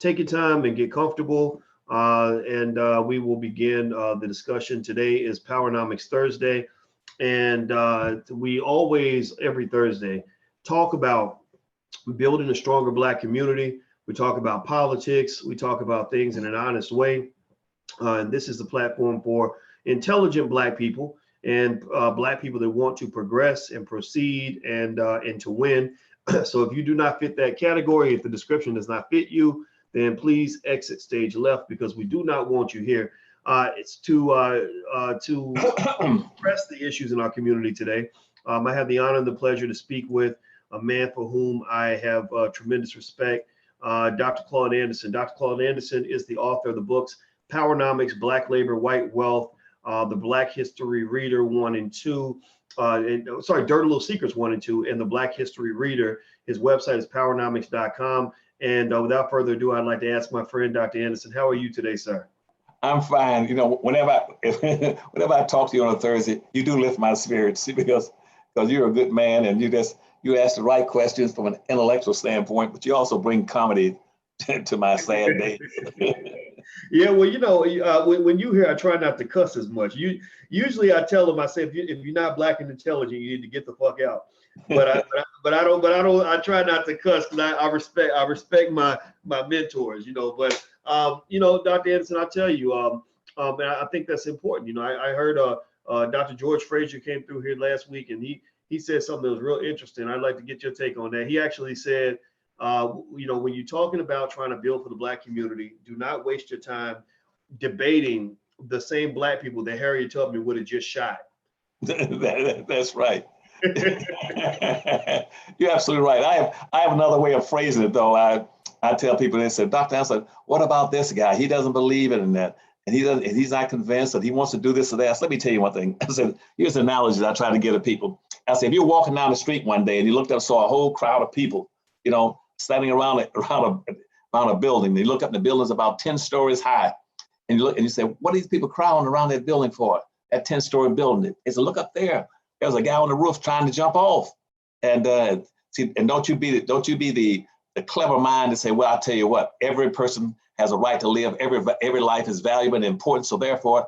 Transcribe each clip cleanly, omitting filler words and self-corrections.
take your time and get comfortable. And we will begin the discussion. Today is Powernomics Thursday. And we always, every Thursday, talk about building a stronger Black community. We talk about politics. We talk about things in an honest way. And this is the platform for intelligent Black people and Black people that want to progress and proceed and to win. So if you do not fit that category, if the description does not fit you, then please exit stage left, because we do not want you here. It's to address the issues in our community today. I have the honor and the pleasure to speak with a man for whom I have tremendous respect, Dr. Claude Anderson. Dr. Claude Anderson is the author of the books Powernomics, Black Labor, White Wealth, the Black History Reader 1 and 2, Dirty Little Secrets 1 and 2, and the Black History Reader. His website is powernomics.com. And without further ado, I'd like to ask my friend, Dr. Anderson, how are you today, sir? I'm fine. You know, whenever I talk to you on a Thursday, you do lift my spirits because you're a good man, and you ask the right questions from an intellectual standpoint, but you also bring comedy to my sad day. Yeah, well, you know, when you hear, I try not to cuss as much. Usually I tell them, I say, if you're not Black and intelligent, you need to get the fuck out. But I try not to cuss, because I respect my mentors, you know. But you know, Dr. Anderson, I tell you, and I think that's important. You know, I heard Dr. George Frazier came through here last week, and he said something that was real interesting. I'd like to get your take on that. He actually said, you know, when you're talking about trying to build for the Black community, do not waste your time debating the same Black people that Harriet Tubman would have just shot. That's right. You're absolutely right. I have another way of phrasing it, though. I tell people, they say, Dr. Anderson, what about this guy? He doesn't believe in that, and he's not convinced that he wants to do this or that. So let me tell you one thing. I said, here's an analogy that I try to give to people. I said, if you're walking down the street one day and you looked up and saw a whole crowd of people, you know, standing around a building. They look up, and the building's about 10 stories high, and you look and you say, what are these people crowding around that building for? That 10-story building. It's a look up there. There's a guy on the roof trying to jump off, and don't you be the clever mind to say, well, I'll tell you what, every person has a right to live. Every life is valuable and important. So therefore,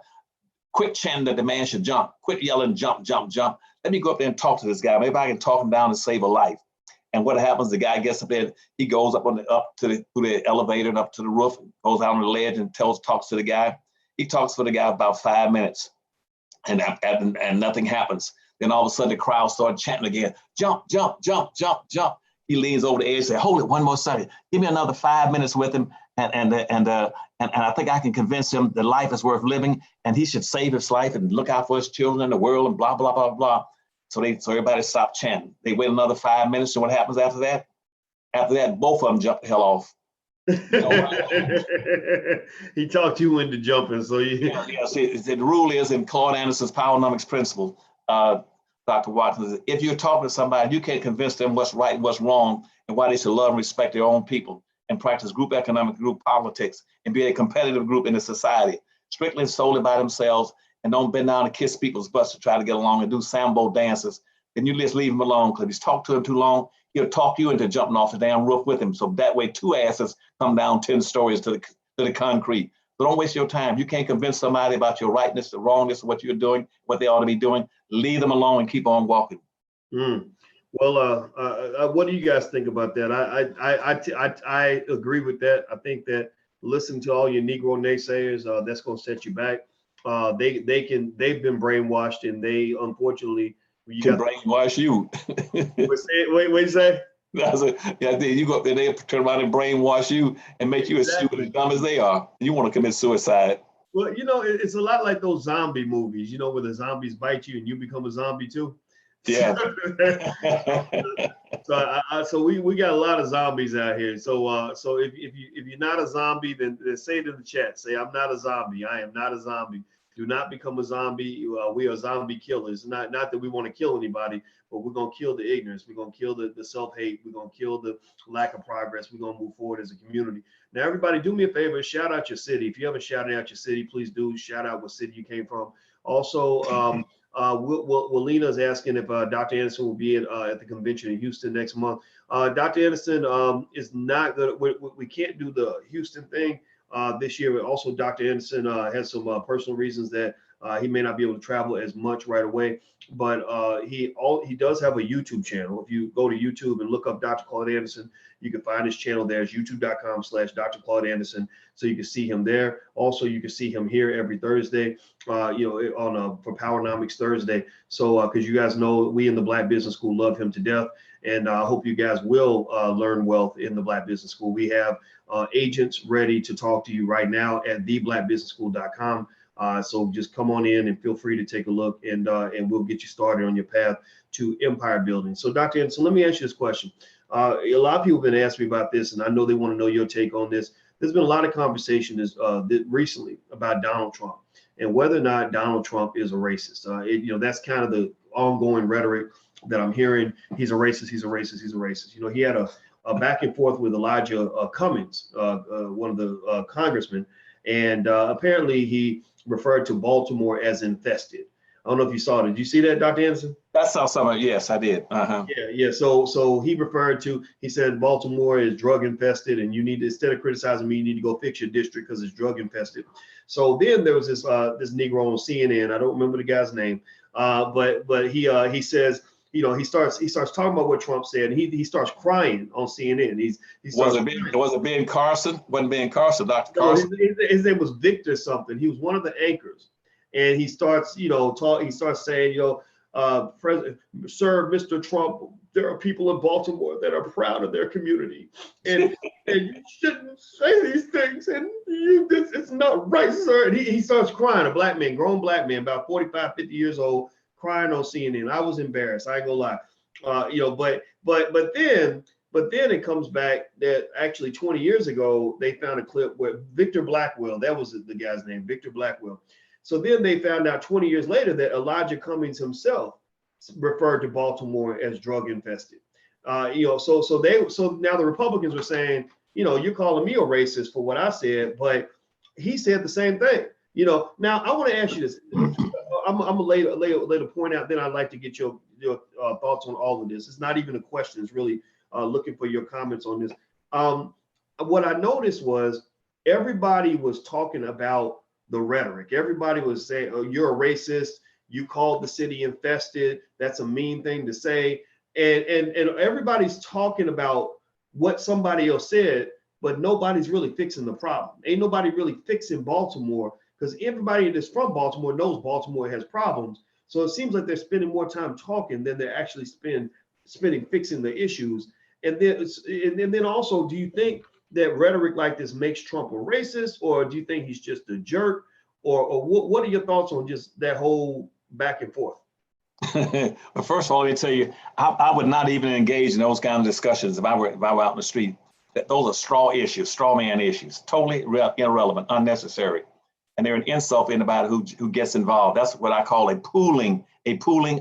quit chanting that the man should jump. Quit yelling, jump, jump, jump. Let me go up there and talk to this guy. Maybe I can talk him down and save a life. And what happens? The guy gets up there. He goes up through the elevator and up to the roof, goes out on the ledge and talks to the guy. He talks to the guy about 5 minutes, and nothing happens. Then all of a sudden the crowd started chanting again, jump, jump, jump, jump, jump. He leans over the edge and says, hold it one more second. Give me another 5 minutes with him. And I think I can convince him that life is worth living, and he should save his life and look out for his children and the world and blah, blah, blah, blah. So everybody stopped chanting. They wait another 5 minutes, and what happens after that? After that, both of them jump the hell off. He talked you into jumping, so yeah. See, the rule is in Claude Anderson's Powernomics principle, Dr. Watkins, if you're talking to somebody, you can't convince them what's right and what's wrong and why they should love and respect their own people and practice group economic, group politics, and be a competitive group in the society, strictly and solely by themselves, and don't bend down and kiss people's butts to try to get along and do sambo dances. Then you just leave him alone, because if you talk to him too long, he'll talk you into jumping off the damn roof with him. So that way, two asses come down 10 stories to the concrete. So don't waste your time. You can't convince somebody about your rightness, the wrongness of what you're doing, what they ought to be doing. Leave them alone and keep on walking. Well, what do you guys think about that? I agree with that. I think that listening to all your Negro naysayers, that's going to set you back. They've been brainwashed, and they unfortunately can brainwash you. Wait, you say? Yeah, you go up there, they turn around and brainwash you and make you as stupid and dumb as they are. You want to commit suicide. Well, you know, it's a lot like those zombie movies, you know, where the zombies bite you and you become a zombie too. Yeah. So we got a lot of zombies out here. So if you're not a zombie, then say it in the chat. Say, I'm not a zombie. I am not a zombie. Do not become a zombie. We are zombie killers. Not that we want to kill anybody, but we're going to kill the ignorance. We're going to kill the self-hate. We're going to kill the lack of progress. We're going to move forward as a community. Now, everybody, do me a favor. Shout out your city. If you haven't shouted out your city, please do. Shout out what city you came from. Also, Lena is asking if Dr. Anderson will be at the convention in Houston next month. Dr. Anderson is not going to, we can't do the Houston thing this year. Also, Dr. Anderson has some personal reasons that he may not be able to travel as much right away, but he does have a YouTube channel. If you go to YouTube and look up Dr. Claude Anderson, you can find his channel there. It's youtube.com/Dr. Claude Anderson. So you can see him there. Also, you can see him here every Thursday, on for Powernomics Thursday. So because you guys know we in the Black Business School love him to death, and I hope you guys will learn wealth in the Black Business School. We have agents ready to talk to you right now at theblackbusinessschool.com. So just come on in and feel free to take a look, and we'll get you started on your path to empire building. So Dr. Anderson, let me ask you this question. A lot of people have been asking me about this, and I know they want to know your take on this. There's been a lot of conversation recently about Donald Trump and whether or not Donald Trump is a racist. That's kind of the ongoing rhetoric that I'm hearing. He's a racist. He's a racist. He's a racist. He had a back and forth with Elijah Cummings, one of the congressmen, and apparently he referred to Baltimore as infested. I don't know if you saw it. Did you see that, Dr. Anderson? I saw some of it. Yes, I did. Yeah. So he said Baltimore is drug infested, and you need to, instead of criticizing me, you need to go fix your district because it's drug infested. So then there was this Negro on CNN. I don't remember the guy's name, but he says, he starts talking about what Trump said, and he starts crying on CNN. Was it Ben Carson? Wasn't Ben Carson, Dr. Carson? No, his name was Victor something. He was one of the anchors, and he starts saying, Sir, Mr. Trump, there are people in Baltimore that are proud of their community, and you shouldn't say these things, and it's not right, sir. And he starts crying. A black man, grown black man, about 45, 50 years old, crying on CNN. I was embarrassed. I ain't gonna lie. But then it comes back that actually 20 years ago they found a clip where Victor Blackwell, that was the guy's name, Victor Blackwell. So then they found out 20 years later that Elijah Cummings himself referred to Baltimore as drug infested. So now the Republicans are saying, you're calling me a racist for what I said, but he said the same thing. Now I want to ask you this. I'm gonna lay the point out. Then I'd like to get your thoughts on all of this. It's not even a question. It's really looking for your comments on this. What I noticed was everybody was talking about the rhetoric. Everybody was saying, "Oh, you're a racist. You called the city infested. That's a mean thing to say." And everybody's talking about what somebody else said, but nobody's really fixing the problem. Ain't nobody really fixing Baltimore, because everybody that's from Baltimore knows Baltimore has problems. So it seems like they're spending more time talking than they're actually spending fixing the issues. And then also, do you think that rhetoric like this makes Trump a racist, or do you think he's just a jerk, or what are your thoughts on just that whole back and forth? Well, first of all, let me tell you, I would not even engage in those kind of discussions if I were out in the street. Those are straw man issues, totally irrelevant, unnecessary. And they're an insult to anybody who gets involved. That's what I call a pooling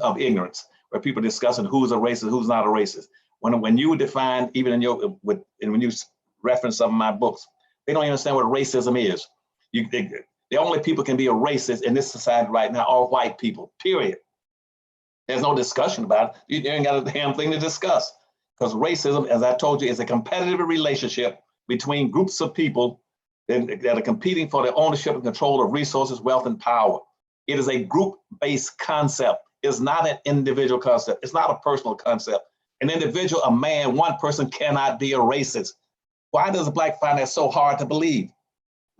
of ignorance, where people are discussing who's a racist, who's not a racist. When you define, even when you reference some of my books, they don't even understand what racism is. The only people can be a racist in this society right now are white people, period. There's no discussion about it. You ain't got a damn thing to discuss, because racism, as I told you, is a competitive relationship between groups of people that are competing for the ownership and control of resources, wealth, and power. It is a group-based concept. It's not an individual concept. It's not a personal concept. An individual, a man, one person cannot be a racist. Why does a black find that so hard to believe?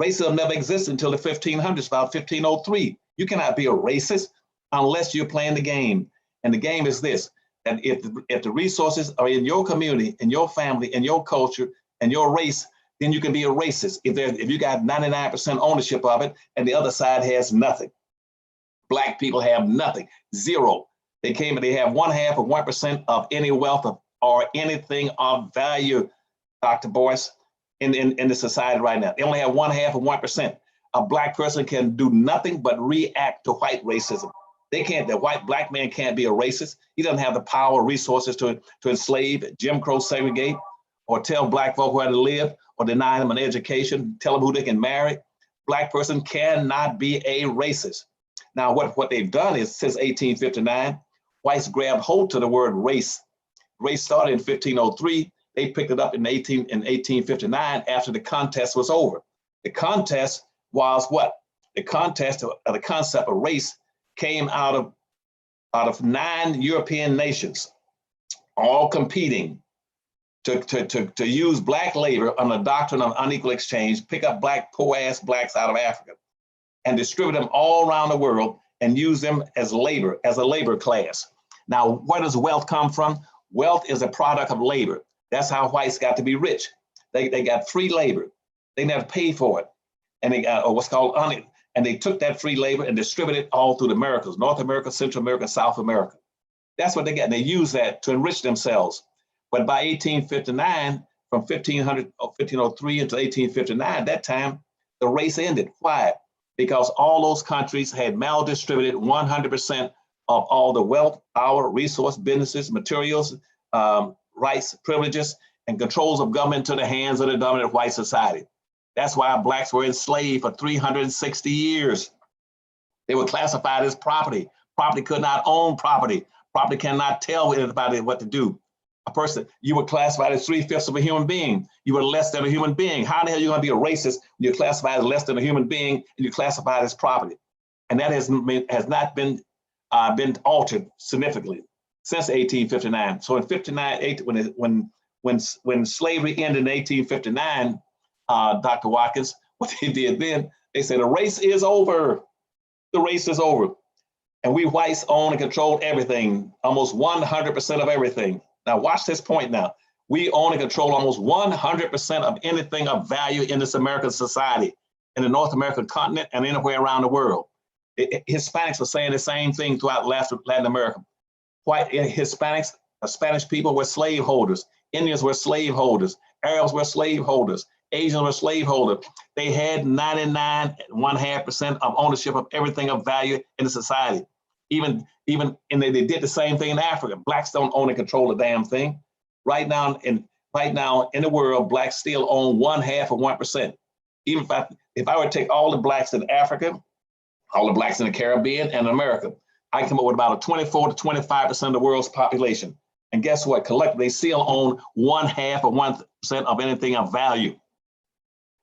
Racism never existed until the 1500s, about 1503. You cannot be a racist unless you're playing the game. And the game is this, that if the resources are in your community, in your family, in your culture, and your race, then you can be a racist. If you got 99% ownership of it and the other side has nothing. Black people have nothing, zero. They have 1/2 of 1% of any wealth or anything of value, Dr. Boyce, in the society right now. They only have 1/2 of 1%. A black person can do nothing but react to white racism. The black man can't be a racist. He doesn't have the power, resources to enslave, Jim Crow, segregate, or tell black folk where to live, or deny them an education, tell them who they can marry. Black person cannot be a racist. Now, what they've done is since 1859, whites grabbed hold to the word race. Race started in 1503. They picked it up in 1859 after the contest was over. The contest was what? The contest of the concept of race came out of 9 European nations, all competing to use black labor on the doctrine of unequal exchange, pick up poor ass blacks out of Africa and distribute them all around the world and use them as labor, as a labor class. Now, where does wealth come from? Wealth is a product of labor. That's how whites got to be rich. They got free labor. They never paid for it. And they got what's called and they took that free labor and distributed it all through the Americas, North America, Central America, South America. That's what they got. And they use that to enrich themselves. But by 1859, from 1503 until 1859, that time, the race ended. Why? Because all those countries had maldistributed 100% of all the wealth, power, resource, businesses, materials, rights, privileges, and controls of government to the hands of the dominant white society. That's why blacks were enslaved for 360 years. They were classified as property. Property could not own property. Property cannot tell anybody what to do. A person, you were classified as 3/5 of a human being. You were less than a human being. How the hell are you going to be a racist when you're classified as less than a human being and you're classified as property? And that has not been altered significantly since 1859. So in 59, when slavery ended in 1859, Dr. Watkins, what they did then, they said the race is over. The race is over. And we whites own and control everything, almost 100% of everything. Now watch this point now. We own and control almost 100% of anything of value in this American society, in the North American continent and anywhere around the world. Hispanics are saying the same thing throughout Latin America. White Hispanics, Spanish people were slaveholders. Indians were slaveholders. Arabs were slaveholders. Asians were slaveholders. They had 99.5% of ownership of everything of value in the society. Even and they did the same thing in Africa. Blacks don't own and control a damn thing. Right now in the world, blacks still own 1/2 of 1%. Even if I were to take all the blacks in Africa, all the blacks in the Caribbean and America, I come up with about a 24 to 25% of the world's population. And guess what? Collectively, they still own 1/2 of 1% of anything of value.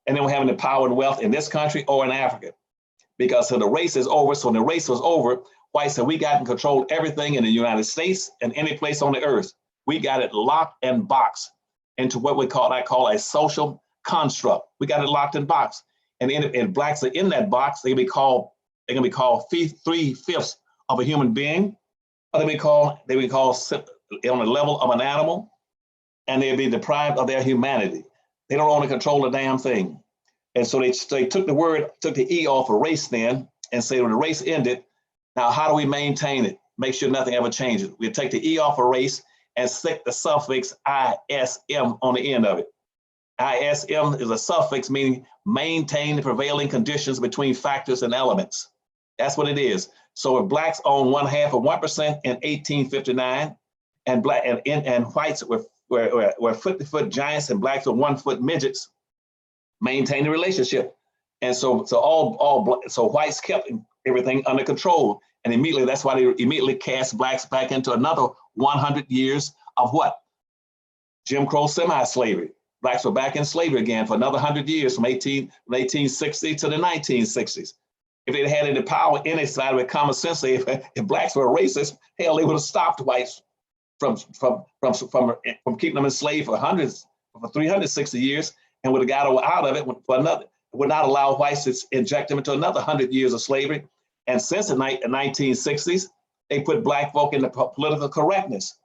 And then we're having the power and wealth in this country or in Africa. Because so the race is over. So when the race was over, whites said we got and controlled everything in the United States and any place on the earth. We got it locked and boxed into what I call a social construct. We got it locked and boxed. And blacks are in that box. They're gonna be called 3/5 of a human being, or they be called on the level of an animal, and they'll be deprived of their humanity. They don't own and control a damn thing. And so they took the E off of race then and say when the race ended, now how do we maintain it? Make sure nothing ever changes. We take the E off of race and stick the suffix ISM on the end of it. ISM is a suffix meaning maintain the prevailing conditions between factors and elements. That's what it is. So if blacks own 1/2 of 1% in 1859, and whites were foot-to-foot giants and blacks were 1-foot midgets, maintain the relationship. And so whites kept everything under control. And immediately, that's why they immediately cast blacks back into another 100 years of what? Jim Crow semi-slavery. Blacks were back in slavery again for another 100 years from 1860 to the 1960s. If they had any power in their side with common sense, if blacks were racist, hell, they would have stopped whites from keeping them enslaved for 360 years and would have got out of it for another, would not allow whites to inject them into another 100 years of slavery. And since the 1960s, they put black folk into political correctness,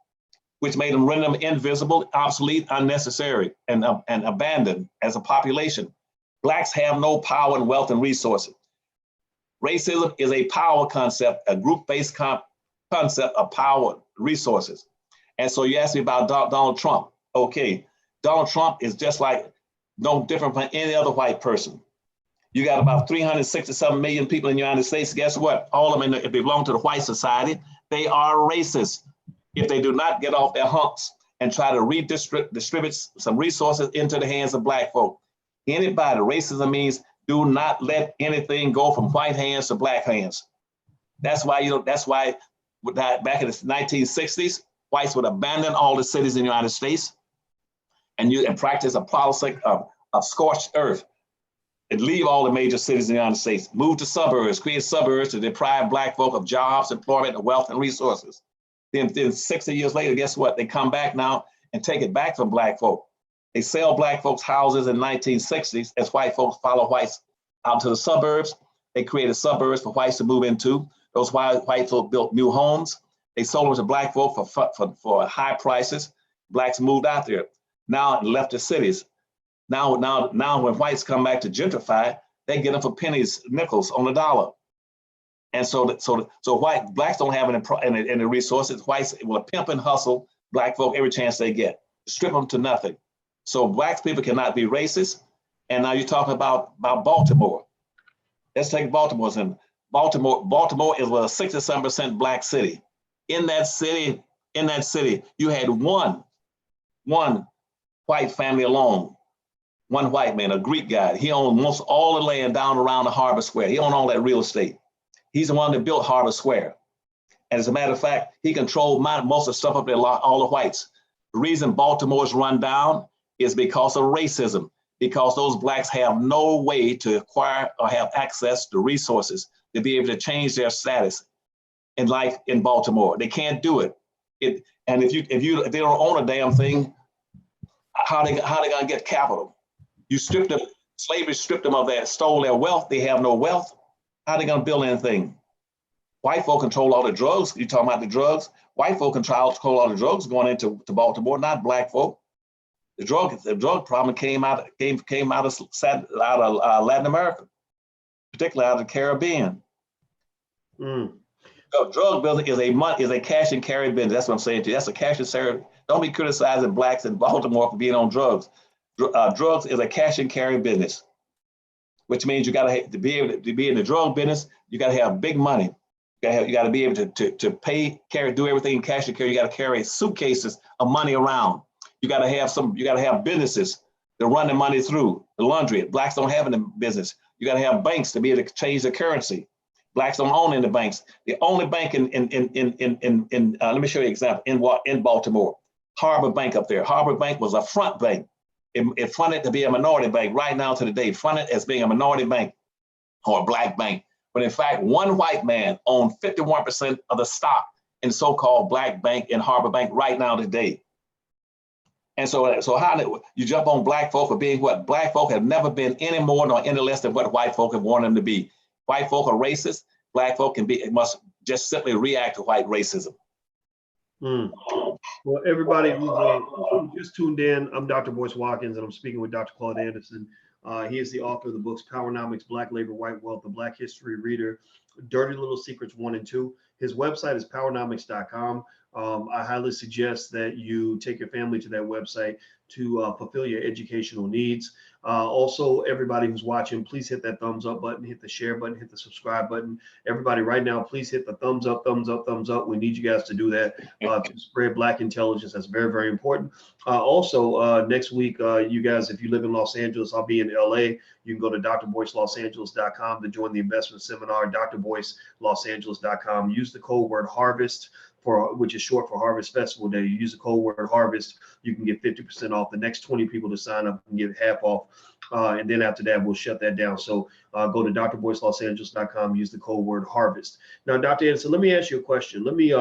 which made them render them invisible, obsolete, unnecessary, and abandoned as a population. Blacks have no power and wealth and resources. Racism is a power concept, a group-based concept of power resources. And so you asked me about Donald Trump. Okay, Donald Trump is just like no different from any other white person. You got about 367 million people in the United States. Guess what? All of them, if they belong to the white society, they are racist. If they do not get off their humps and try to distribute some resources into the hands of black folk. Anybody, racism means do not let anything go from white hands to black hands. That's why, back in the 1960s, whites would abandon all the cities in the United States and practice a policy of scorched earth and leave all the major cities in the United States, move to suburbs, create suburbs to deprive Black folk of jobs, employment, wealth, and resources. Then 60 years later, guess what? They come back now and take it back from Black folk. They sell Black folks houses in the 1960s as white folks follow whites out to the suburbs. They created suburbs for whites to move into. Those white folk built new homes. They sold them to Black folk for high prices. Blacks moved out there. Now left the cities. Now when whites come back to gentrify, they get them for pennies, nickels on the dollar. And so blacks don't have any resources. Whites will pimp and hustle Black folk every chance they get, strip them to nothing. So Black people cannot be racist. And now you're talking about Baltimore. Let's take Baltimore. Baltimore is a 67% Black city. In that city, you had one white family alone, one white man, a Greek guy. He owned most all the land down around the Harbor Square. He owned all that real estate. He's the one that built Harbor Square. And as a matter of fact, he controlled most of the stuff up there, all the whites. The reason Baltimore's run down is because of racism, because those Blacks have no way to acquire or have access to resources to be able to change their status in life in Baltimore. They can't do it. And if they don't own a damn thing, how they gonna get capital? You stripped them, slavery stripped them of that, stole their wealth. They have no wealth. How are they gonna build anything? White folk control all the drugs. You talking about the drugs? White folk control all the drugs going into Baltimore, not Black folk. The drug problem came out of Latin America, particularly out of the Caribbean. So drug business is a cash and carry business. That's what I'm saying to you. That's a cash and carry. Don't be criticizing Blacks in Baltimore for being on drugs. Drugs is a cash and carry business, which means you got to be able to be in the drug business. You got to have big money. You got to be able to pay, do everything in cash and carry. You got to carry suitcases of money around. You got to have businesses to run the money through. The laundry. Blacks don't have any business. You got to have banks to be able to change the currency. Blacks don't own any banks. The only bank in let me show you an example in Baltimore, Harbor Bank up there. Harbor Bank was a front bank. It fronted to be a minority bank right now to the day, fronted as being a minority bank or a Black bank. But in fact, one white man owned 51% of the stock in the so-called Black bank in Harbor Bank right now today. And so how did you jump on Black folk for being what? Black folk have never been any more nor any less than what white folk have wanted them to be. White folk are racist. Black folk must just simply react to white racism. Well, everybody who's just tuned in, I'm Dr. Boyce Watkins, and I'm speaking with Dr. Claude Anderson. He is the author of the books Powernomics, Black Labor, White Wealth, The Black History Reader, Dirty Little Secrets 1 and 2. His website is powernomics.com. I highly suggest that you take your family to that website to fulfill your educational needs. Also, everybody who's watching, please hit that thumbs up button, hit the share button, hit the subscribe button. Everybody right now, please hit the thumbs up, thumbs up, thumbs up. We need you guys to do that to spread Black intelligence. That's very, very important. Also, next week, you guys, if you live in Los Angeles, I'll be in LA. You can go to drboycelosangeles.com to join the investment seminar, drboycelosangeles.com. Use the code word HARVEST, which is short for Harvest Festival Day. You use the code word HARVEST, you can get 50% off. The next 20 people to sign up can get half off. And then after that, we'll shut that down. So go to drboycelosangeles.com, use the code word HARVEST. Now, Dr. Anderson, let me ask you a question. Let me,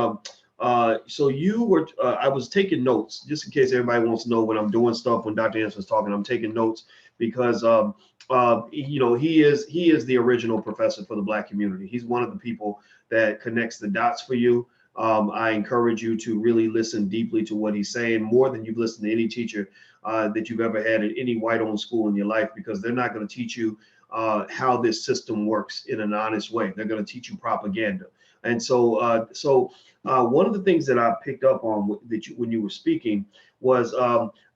so you were, I was taking notes, just in case everybody wants to know when I'm doing stuff, when Dr. Anderson's talking, I'm taking notes because, you know, he is the original professor for the Black community. He's one of the people that connects the dots for you. I encourage you to really listen deeply to what he's saying, more than you've listened to any teacher that you've ever had at any white-owned school in your life, because they're not going to teach you how this system works in an honest way. They're going to teach you propaganda. And so, one of the things that I picked up on when you were speaking was,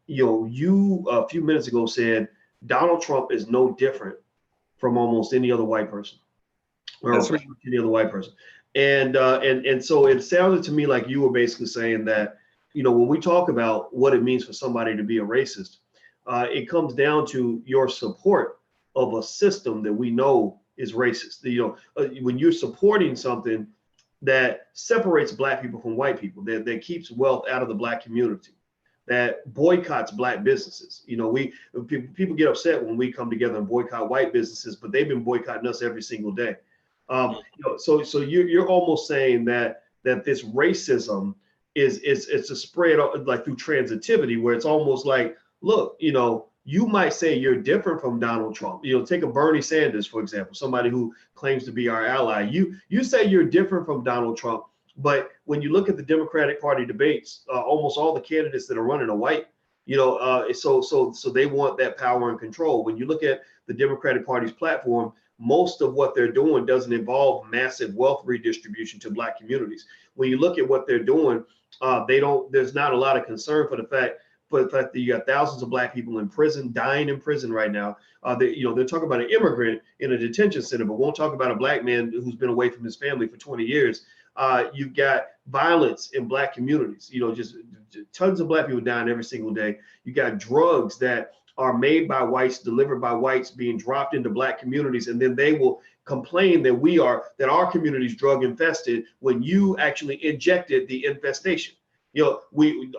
you a few minutes ago said Donald Trump is no different from almost any other white person, or pretty much any other white person. And so it sounded to me like you were basically saying that, you know, when we talk about what it means for somebody to be a racist, it comes down to your support of a system that we know is racist. You know, when you're supporting something that separates black people from white people, that keeps wealth out of the black community, that boycotts black businesses. You know, people get upset when we come together and boycott white businesses, but they've been boycotting us every single day. You know, so you're almost saying that this racism is it's a spread like through transitivity, where it's almost like, look, you know, you might say you're different from Donald Trump. You know, take a Bernie Sanders, for example, somebody who claims to be our ally. You say you're different from Donald Trump, but when you look at the Democratic Party debates, almost all the candidates that are running are white. You know, so they want that power and control. When you look at the Democratic Party's platform, most of what they're doing doesn't involve massive wealth redistribution to black communities. When you look at what they're doing, there's not a lot of concern for the fact that you got thousands of black people in prison, dying in prison right now. They're talking about an immigrant in a detention center, but won't talk about a black man who's been away from his family for 20 years. You've got violence in black communities, you know, just tons of black people dying every single day. You got drugs that are made by whites, delivered by whites, being dropped into black communities, and then they will complain that our community's drug infested when you actually injected the infestation. You know,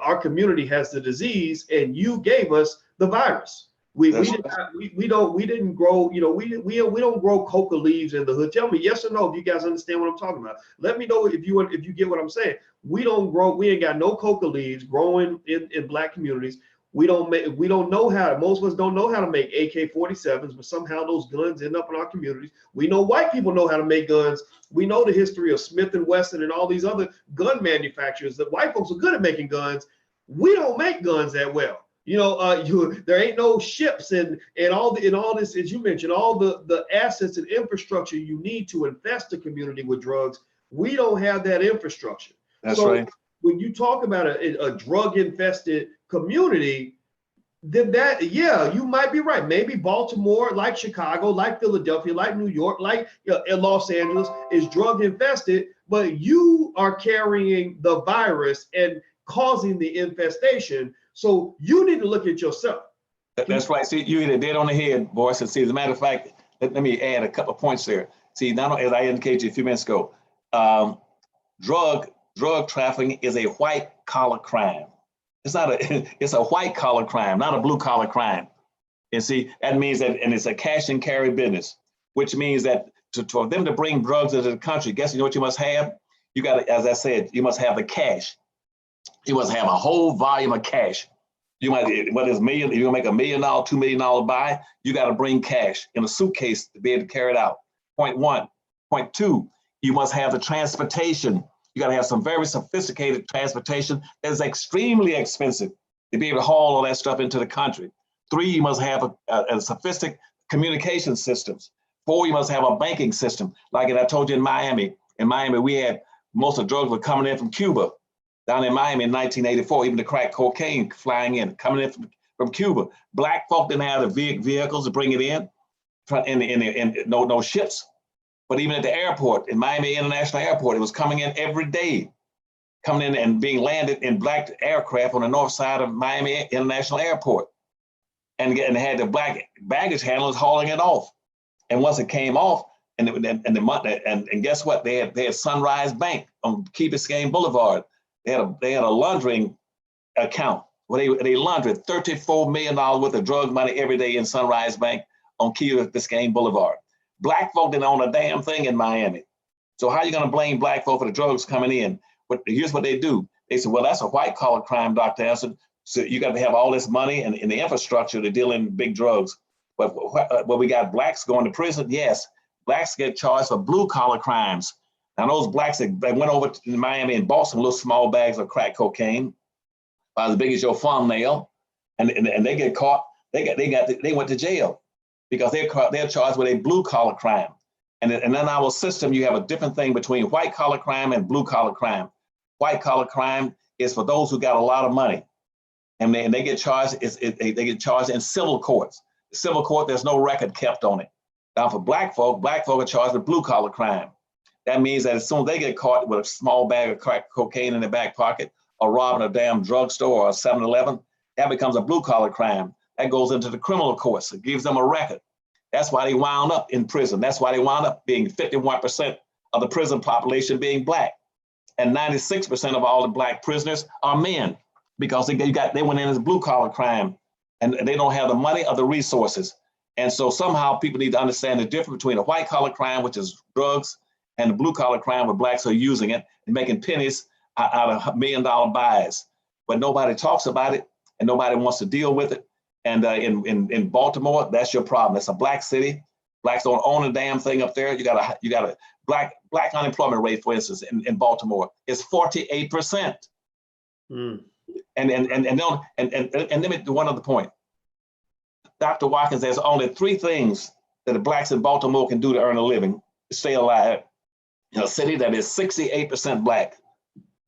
our community has the disease, and you gave us the virus. We didn't grow, you know, we don't grow coca leaves in the hood. Tell me yes or no if you guys understand what I'm talking about. Let me know if you get what I'm saying. We ain't got no coca leaves growing in black communities. We don't know how, most of us don't know how to make AK-47s, but somehow those guns end up in our communities. We know white people know how to make guns. We know the history of Smith & Wesson and all these other gun manufacturers. That white folks are good at making guns. We don't make guns that well. You know, there ain't no ships and all this, as you mentioned, all the assets and infrastructure you need to infest the community with drugs. We don't have that infrastructure. That's right. When you talk about a drug-infested community, then you might be right. Maybe Baltimore, like Chicago, like Philadelphia, like New York, like Los Angeles, is drug-infested, but you are carrying the virus and causing the infestation. So you need to look at yourself. That's right. See, you hit it dead on the head, Boyce. And see, as a matter of fact, let me add a couple of points there. See, now as I indicated a few minutes ago, drug trafficking is a white collar crime. It's a white collar crime, not a blue collar crime. And see, that means that, and it's a cash and carry business, which means that for them to bring drugs into the country, guess you know what you must have? You got to, as I said, you must have the cash. You must have a whole volume of cash. You might, whether it's million, you're gonna make $1 million, $2 million buy, you got to bring cash in a suitcase to be able to carry it out. Point one. Point two, you must have the transportation. You got to have some very sophisticated transportation that is extremely expensive to be able to haul all that stuff into the country. Three, you must have a sophisticated communication systems. Four, you must have a banking system. Like I told you in Miami. In Miami, we had most of the drugs were coming in from Cuba. Down in Miami in 1984, even the crack cocaine flying in, coming in from Cuba. Black folk didn't have the vehicles to bring it in, no ships. But even at the airport, in Miami International Airport, it was coming in every day, coming in and being landed in black aircraft on the north side of Miami International Airport. And had the black baggage handlers hauling it off. And once it came off, and guess what? They had Sunrise Bank on Key Biscayne Boulevard. They had a laundering account where they laundered $34 million worth of drug money every day in Sunrise Bank on Key Biscayne Boulevard. Black folk didn't own a damn thing in Miami. So how are you going to blame black folk for the drugs coming in? But here's what they do. They said, well, that's a white collar crime, Dr. Anson. So you got to have all this money and the infrastructure to deal in big drugs. But we got blacks going to prison. Yes, blacks get charged for blue collar crimes. Now those blacks that went over to Miami and bought some little small bags of crack cocaine, about as big as your thumbnail, and they get caught. They went to jail because they're charged with a blue collar crime. And in our system, you have a different thing between white collar crime and blue collar crime. White collar crime is for those who got a lot of money, and they get charged. They get charged in civil courts. The civil court, there's no record kept on it. Now for black folk are charged with blue collar crime. That means that as soon as they get caught with a small bag of crack cocaine in their back pocket, or robbing a damn drugstore or a 7-Eleven, that becomes a blue collar crime. That goes into the criminal courts. It gives them a record. That's why they wound up in prison. That's why they wound up being 51% of the prison population being Black. And 96% of all the Black prisoners are men, because they went in as blue collar crime, and they don't have the money or the resources. And so somehow people need to understand the difference between a white collar crime, which is drugs, and the blue collar crime where Blacks are using it and making pennies out of $1 million buys. But nobody talks about it, and nobody wants to deal with it. And in Baltimore, that's your problem. It's a Black city. Blacks don't own a damn thing up there. You got a black unemployment rate, for instance, in Baltimore is 48%. And let me do one other point. Dr. Watkins, there's only 3 things that the Blacks in Baltimore can do to earn a living, to stay alive, in a city that is 68% Black.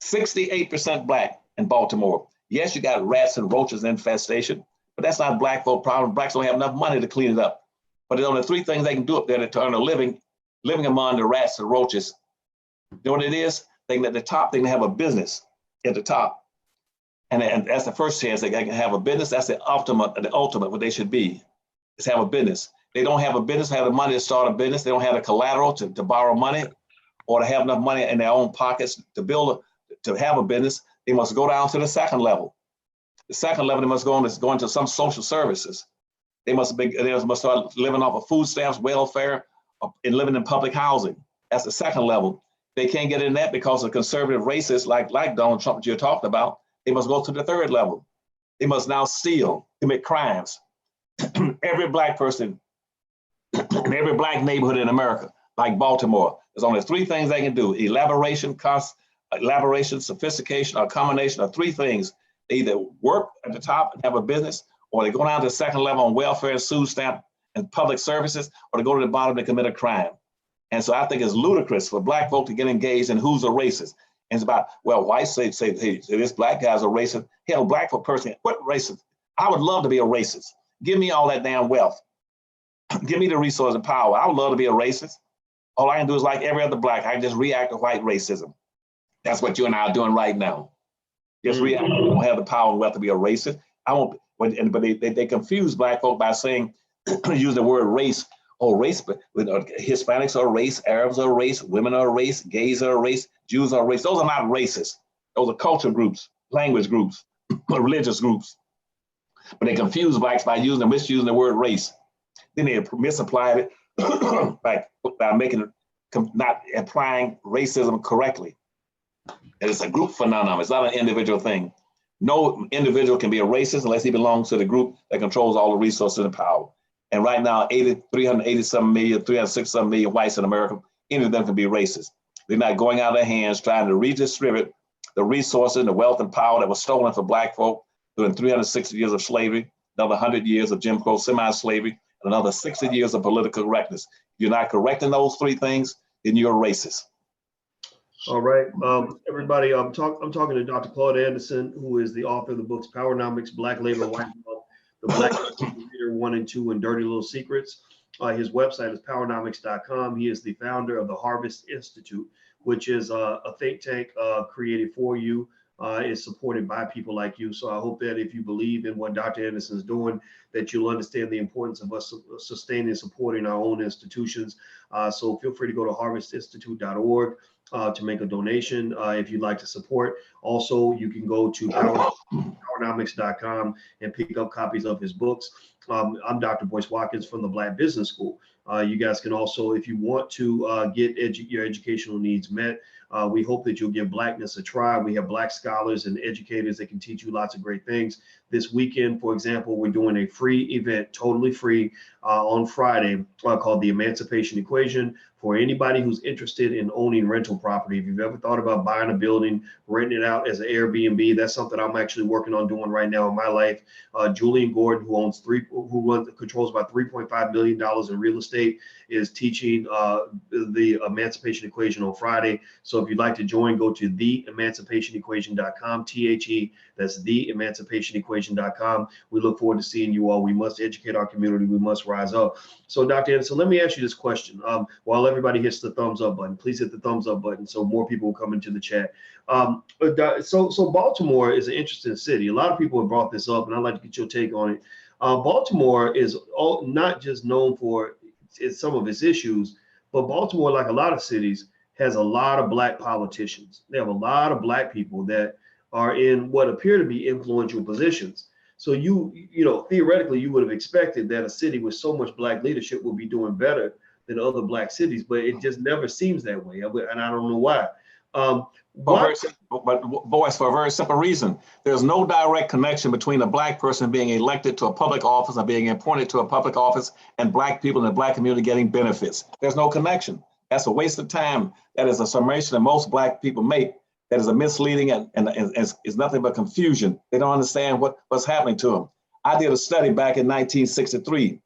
68% Black in Baltimore. Yes, you got rats and roaches infestation, but that's not Black folk problem. Blacks don't have enough money to clean it up. But there's only 3 things they can do up there to earn a living among the rats and roaches. You know what it is? At the top, they can have a business at the top. And that's the first chance they can have a business. That's the ultimate what they should be, is have a business. They don't have a business, have the money to start a business. They don't have the collateral to borrow money or to have enough money in their own pockets to have a business. They must go down to the second level. The second level, they must go into some social services. They must start living off of food stamps, welfare, and living in public housing. That's the second level. They can't get in that because of conservative racists like Donald Trump that you're talking about. They must go to the third level. They must now steal, commit crimes. Every Black person in every Black neighborhood in America, like Baltimore, there's only 3 things they can do: elaboration, sophistication, or a combination of 3 things. They either work at the top and have a business, or they go down to the second level on welfare and food stamp and public services, or they go to the bottom and commit a crime. And so I think it's ludicrous for Black folk to get engaged in who's a racist. And it's about, well, whites say hey, this Black guy's a racist. Hell, Black folk person, what racist? I would love to be a racist. Give me all that damn wealth. Give me the resource and power. I would love to be a racist. All I can do is like every other Black, I can just react to white racism. That's what you and I are doing right now. Just react. We don't have the power and wealth to be a racist. But they confuse Black folk by saying, use the word race. Oh, race, but Hispanics are race, Arabs are race, women are race, gays are race, Jews are race. Those are not racist. Those are culture groups, language groups, religious groups. But they confuse Blacks by misusing the word race. Then they misapplied it by not applying racism correctly. And it's a group phenomenon. It's not an individual thing. No individual can be a racist unless he belongs to the group that controls all the resources and power. And right now, 380-some million, 306-some million whites in America, any of them can be racist. They're not going out of their hands trying to redistribute the resources and the wealth and power that was stolen from Black folk during 360 years of slavery, another 100 years of Jim Crow semi-slavery, and another 60 years of political correctness. If you're not correcting those 3 things, then you're a racist. All right, everybody, I'm talking to Dr. Claude Anderson, who is the author of the books Powernomics, Black Labor, White Wealth, The Black Leader 1 and 2, and Dirty Little Secrets. His website is powernomics.com. He is the founder of the Harvest Institute, which is a think tank created for you. Is supported by people like you. So I hope that if you believe in what Dr. Anderson is doing, that you'll understand the importance of us sustaining and supporting our own institutions. So feel free to go to harvestinstitute.org to make a donation if you'd like to support. Also, you can go to powernomics.com and pick up copies of his books. I'm Dr. Boyce Watkins from the Black Business School. You guys can also, if you want to get your educational needs met, we hope that you'll give Blackness a try. We have Black scholars and educators that can teach you lots of great things. This weekend, for example, we're doing a free event, totally free, on Friday called the Emancipation Equation for anybody who's interested in owning rental property. If you've ever thought about buying a building, renting it out as an Airbnb, that's something I'm actually working on doing right now in my life. Julian Gordon, who controls about $3.5 million in real estate, is teaching the Emancipation Equation on Friday. So if you'd like to join, go to theemancipationequation.com, THE, that's theemancipationequation.com. We look forward to seeing you all. We must educate our community. We must rise up. So Dr. Anderson, let me ask you this question. While everybody hits the thumbs up button, please hit the thumbs up button so more people will come into the chat. So Baltimore is an interesting city. A lot of people have brought this up, and I'd like to get your take on it. Baltimore is not just known for some of its issues, but Baltimore, like a lot of cities, has a lot of black politicians. They have a lot of black people that are in what appear to be influential positions. So theoretically, you would have expected that a city with so much black leadership would be doing better than other black cities, but it just never seems that way, and I don't know why. But Boyce, for a very simple reason. There's no direct connection between a black person being elected to a public office or being appointed to a public office and black people in the black community getting benefits. There's no connection. That's a waste of time. That is a summation that most black people make that is a misleading and is nothing but confusion. They don't understand what's happening to them. I did a study back in 1963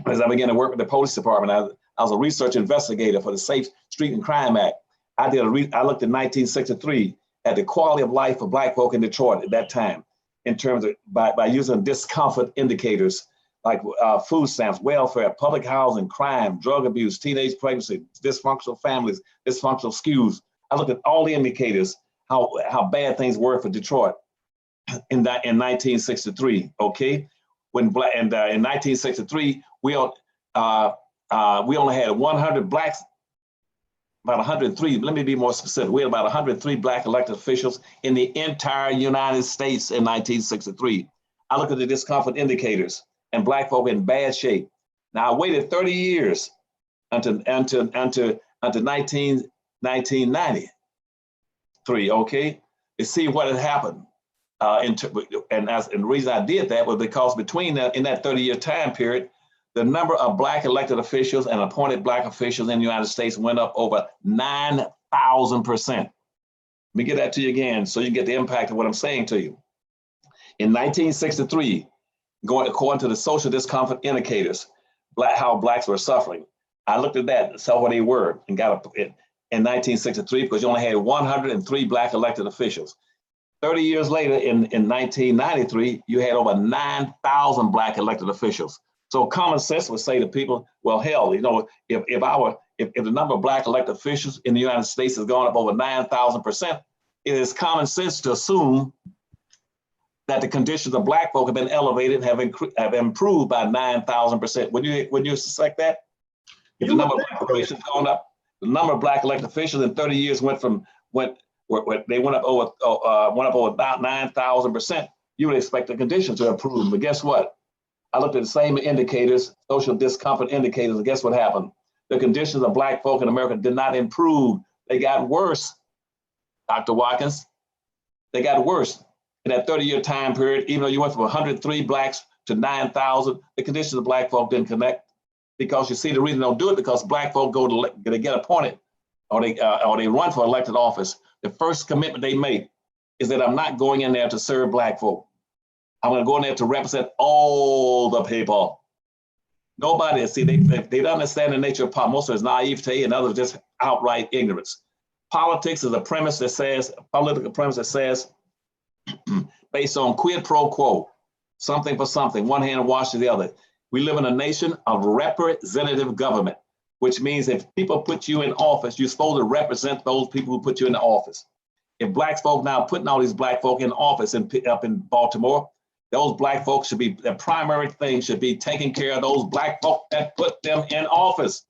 as I began to work with the police department. I was a research investigator for the Safe Street and Crime Act. I looked at 1963 at the quality of life for black folk in Detroit at that time, in terms of by using discomfort indicators like food stamps, welfare, public housing, crime, drug abuse, teenage pregnancy, dysfunctional families, dysfunctional schools. I looked at all the indicators, how bad things were for Detroit in 1963. Okay, in 1963 we only had 100 blacks. About 103, let me be more specific. We had about 103 black elected officials in the entire United States in 1963. I looked at the discomfort indicators and black folk in bad shape. Now I waited 30 years until 1993, okay, to see what had happened. And the reason I did that was because in that 30-year time period, the number of black elected officials and appointed black officials in the United States went up over 9,000%. Let me get that to you again so you can get the impact of what I'm saying to you. In 1963, according to the social discomfort indicators, how blacks were suffering, I looked at that and saw what they were and got it in 1963 because you only had 103 black elected officials. 30 years later, in 1993, you had over 9,000 black elected officials. So common sense would say to people, well, hell, if the number of black elected officials in the United States has gone up over 9,000%, it is common sense to assume that the conditions of black folk have been elevated and have improved by 9,000%. Would you suspect that? If the number of black officials gone up, the number of black elected officials in 30 years went up over about 9,000%, you would expect the conditions to improve. But guess what? I looked at the same indicators, social discomfort indicators, and guess what happened? The conditions of black folk in America did not improve. They got worse, Dr. Watkins. They got worse. In that 30-year time period, even though you went from 103 blacks to 9,000, the conditions of black folk didn't connect. Because you see, the reason they don't do it because black folk they get appointed or they run for elected office. The first commitment they make is that I'm not going in there to serve black folk. I'm going to go in there to represent all the people. Nobody, see, they don't understand the nature of politics. Most of it's naivete and others just outright ignorance. Politics is a political premise that says, based on quid pro quo, something for something, one hand washes the other. We live in a nation of representative government, which means if people put you in office, you're supposed to represent those people who put you in the office. If black folk now putting all these black folk in office up in Baltimore, those black folks should be, the primary thing should be taking care of those black folk that put them in office.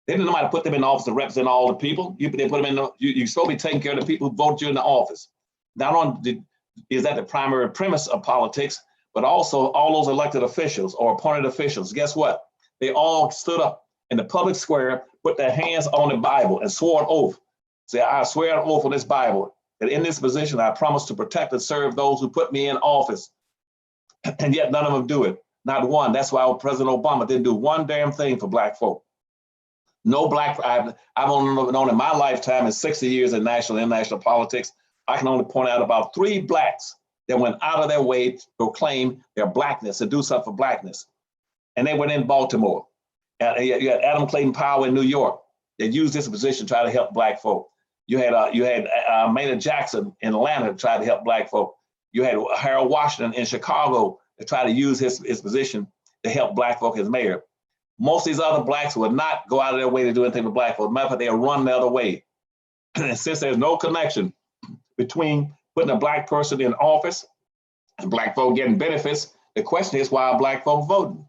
They didn't know how to put them in office to represent all the people. They put them in, you're supposed to be taking care of the people who voted you in the office. Not only is that the primary premise of politics, but also all those elected officials or appointed officials, guess what? They all stood up in the public square, put their hands on the Bible and swore an oath. Say, I swear an oath on this Bible that in this position, I promise to protect and serve those who put me in office. And yet none of them do it, not one. That's why President Obama didn't do one damn thing for black folk. No black, I've only known in my lifetime in 60 years in national and international politics, I can only point out about 3 blacks that went out of their way to proclaim their blackness, to do something for blackness. And they went in Baltimore. And you had Adam Clayton Powell in New York that used this position to try to help black folk. You had Maynard Jackson in Atlanta to try to help black folk. You had Harold Washington in Chicago to try to use his position to help black folk as mayor. Most of these other blacks would not go out of their way to do anything for black folk. Matter of fact, they'll run the other way. And since there's no connection between putting a black person in office and black folk getting benefits, the question is, why are black folk voting?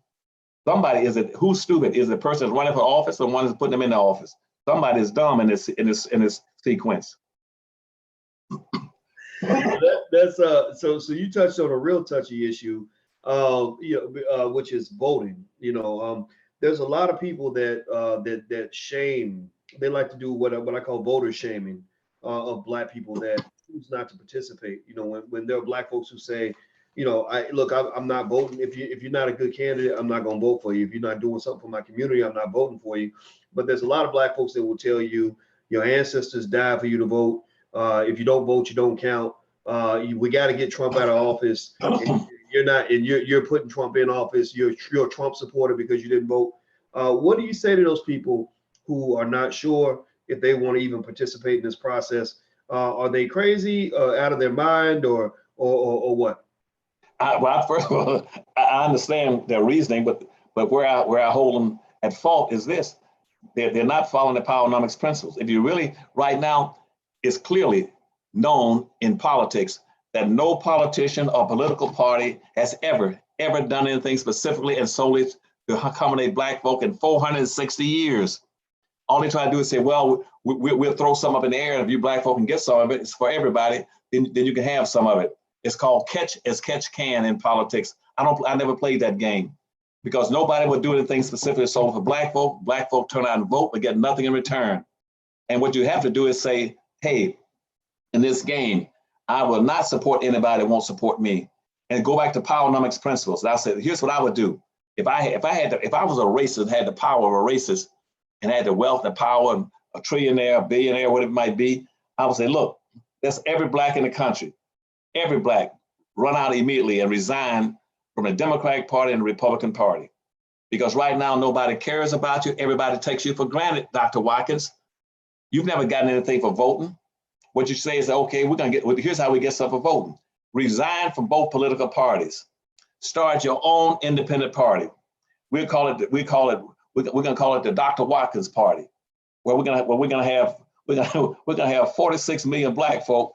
Who's stupid? Is the person that's running for office or one that's putting them in the office? Somebody's dumb in this sequence. That's so you touched on a real touchy issue, which is voting. There's a lot of people that shame. They like to do what I call voter shaming of Black people that choose not to participate. When there are Black folks who say, I'm not voting. If you're not a good candidate, I'm not going to vote for you. If you're not doing something for my community, I'm not voting for you. But there's a lot of Black folks that will tell you your ancestors died for you to vote. If you don't vote, you don't count. We got to get Trump out of office. And you're putting Trump in office. You're a Trump supporter because you didn't vote. What do you say to those people who are not sure if they want to even participate in this process? Are they crazy, out of their mind, or what? First of all, I understand their reasoning, but where I hold them at fault is this: they're not following the powernomics principles. If you really, right now, it's clearly known in politics that no politician or political party has ever done anything specifically and solely to accommodate Black folk in 460 years. All they try to do is say, well, we'll throw some up in the air, and if you Black folk can get some of it, it's for everybody, then you can have some of it. It's called catch as catch can in politics. I never played that game because nobody would do anything specifically solely for Black folk. Black folk turn out and vote, but get nothing in return. And what you have to do is say, hey, in this game, I will not support anybody that won't support me. And go back to powernomics principles. And I said, here's what I would do. If I was a racist and had the power of a racist and had the wealth, the power, and a trillionaire, a billionaire, whatever it might be, I would say, look, that's every Black in the country. Every Black run out immediately and resign from the Democratic Party and the Republican Party. Because right now, nobody cares about you. Everybody takes you for granted, Dr. Watkins. You've never gotten anything for voting. What you say is, okay, here's how we get stuff for voting. Resign from both political parties. Start your own independent party. We're gonna call it the Dr. Watkins Party, where we're gonna have 46 million Black folk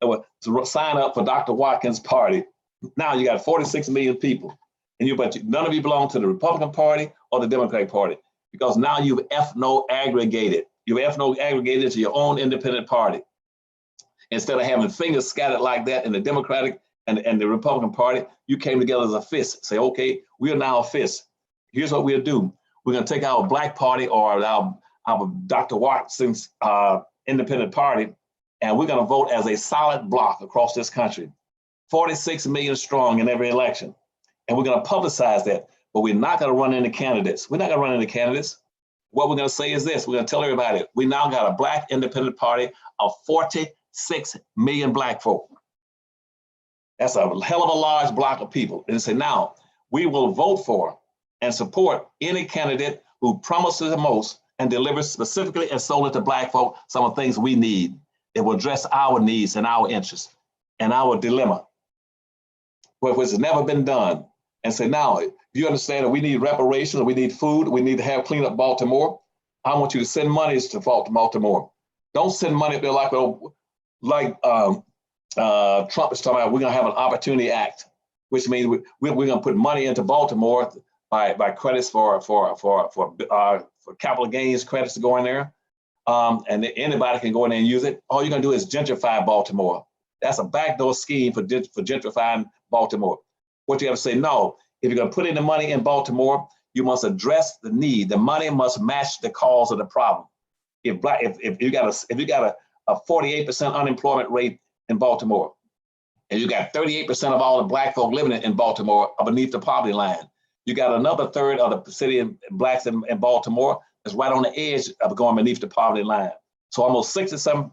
to sign up for Dr. Watkins Party. Now you got 46 million people, but none of you belong to the Republican Party or the Democratic Party, because now you've ethno-aggregated. You've ethno-aggregated to your own independent party. Instead of having fingers scattered like that in the Democratic and the Republican Party, you came together as a fist. Say, okay, we are now a fist. Here's what we'll do. We're going to take our Black party or our Dr. Watson's independent party, and we're going to vote as a solid block across this country, 46 million strong in every election. And we're going to publicize that, but we're not going to run into candidates. We're not going to run into candidates. What we're going to say is this: we're going to tell everybody, we now got a Black independent party of 46 million Black folk. That's a hell of a large block of people. And say, now we will vote for and support any candidate who promises the most and delivers specifically and solely to Black folk some of the things we need. It will address our needs and our interests and our dilemma, which has never been done. And say, now, if you understand that we need reparations, we need food, we need to have clean up Baltimore, I want you to send monies to Baltimore. Don't send money there like Trump is talking about. We're going to have an Opportunity Act, which means we're going to put money into Baltimore by credits for capital gains credits to go in there, and anybody can go in there and use it. All you're going to do is gentrify Baltimore. That's a backdoor scheme for gentrifying Baltimore. What you have to say, no, if you're going to put in the money in Baltimore, you must address the need. The money must match the cause of the problem. If you got a 48% unemployment rate in Baltimore, and you got 38% of all the Black folk living in Baltimore are beneath the poverty line, you got another third of the city of Blacks in Baltimore that's right on the edge of going beneath the poverty line. So almost 65%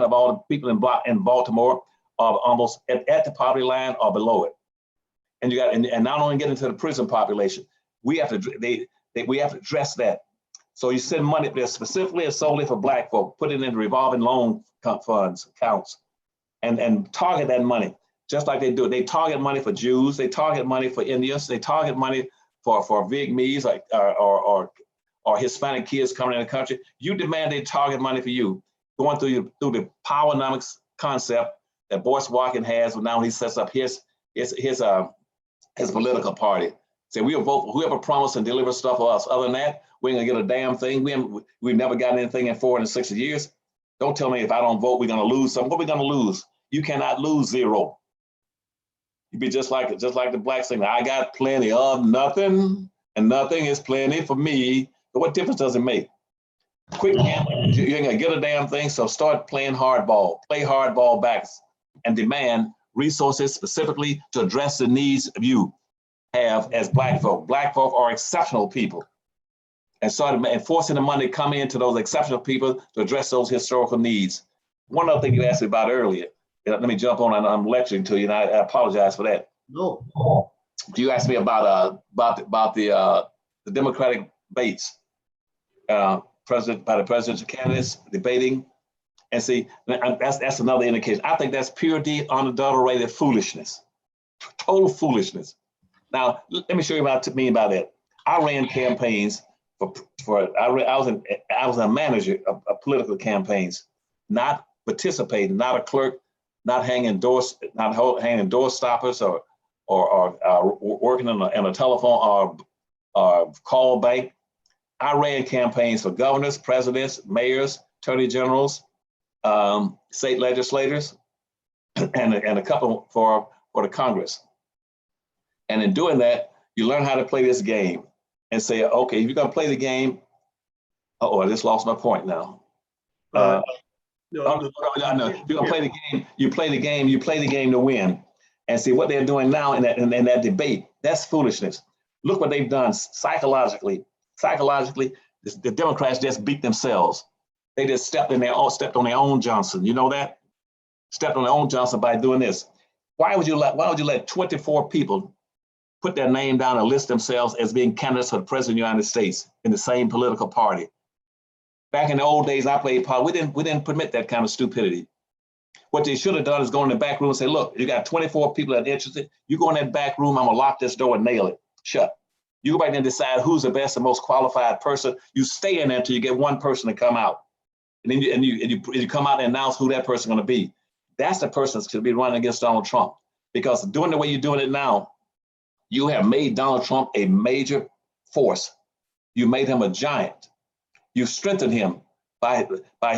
of all the people in Baltimore are almost at the poverty line or below it. And you got, and not only get into the prison population, we have to address that. So you send money there specifically and solely for Black folk, put it in revolving loan funds, accounts, and target that money, just like they do. They target money for Jews, they target money for Indians, they target money for Vietnamese or Hispanic kids coming in the country. You demand they target money for you, going through the powernomics concept that Boyce Watkins has. Now he sets up his political party. Say we'll vote for whoever promised and deliver stuff for us. Other than that, we ain't gonna get a damn thing. We've never gotten anything in 460 years. Don't tell me if I don't vote, we're gonna lose something. What are we gonna lose? You cannot lose zero. You'd be just like the black saying, I got plenty of nothing, and nothing is plenty for me. But what difference does it make? Quick gambling, you ain't gonna get a damn thing. So start playing hardball, play hardball backs, and demand resources specifically to address the needs of you have as black folk. Black folk are exceptional people, and start enforcing the money to come into those exceptional people to address those historical needs. One other thing you asked me about earlier, let me jump on, and I'm lecturing to you, and I apologize for that. No. You asked me about the Democratic debates, by the presidential candidates debating, and see, that's another indication. I think that's pure, unadulterated foolishness, total foolishness. Now, let me show you what I mean by that. I ran campaigns I was a manager of political campaigns, not participating, not a clerk, not hanging door stoppers or working in a telephone or call bank. I ran campaigns for governors, presidents, mayors, attorney generals, state legislators, and a couple for the Congress. And in doing that, you learn how to play this game and say, okay, if you're gonna play the game, I just lost my point now. No, if you're gonna play the game, you play the game to win. And see what they're doing now in that debate, that's foolishness. Look what they've done psychologically. Psychologically, the Democrats just beat themselves. They just stepped on their own Johnson. You know that? Stepped on their own Johnson by doing this. Why would you let 24 people put their name down and list themselves as being candidates for the president of the United States in the same political party? Back in the old days, I played politics. We didn't permit that kind of stupidity. What they should have done is go in the back room and say, look, you got 24 people that are interested. You go in that back room, I'm gonna lock this door and nail it shut. You go back there and decide who's the best and most qualified person. You stay in there until you get one person to come out. And then you come out and announce who that person's gonna be. That's the person that's gonna be running against Donald Trump. Because doing the way you're doing it now, you have made Donald Trump a major force. You made him a giant. You strengthened him by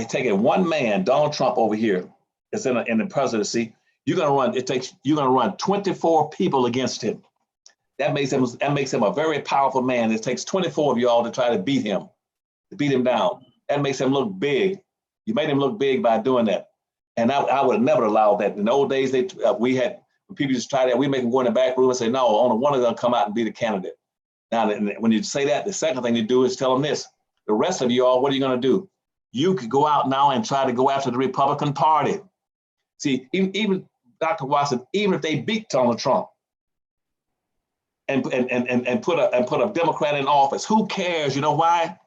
taking one man, Donald Trump over here, that's in the presidency. You're gonna run 24 people against him. That makes him a very powerful man. It takes 24 of you all to try to beat him down. That makes him look big. You made him look big by doing that. And I would have never allowed that. In the old days, when people just try that, we make them go in the back room and say, no, only one of them come out and be the candidate. Now, when you say that, the second thing you do is tell them this. The rest of you all, what are you gonna do? You could go out now and try to go after the Republican Party. See, even Dr. Watson, even if they beat Donald Trump and put a Democrat in office, who cares? You know why?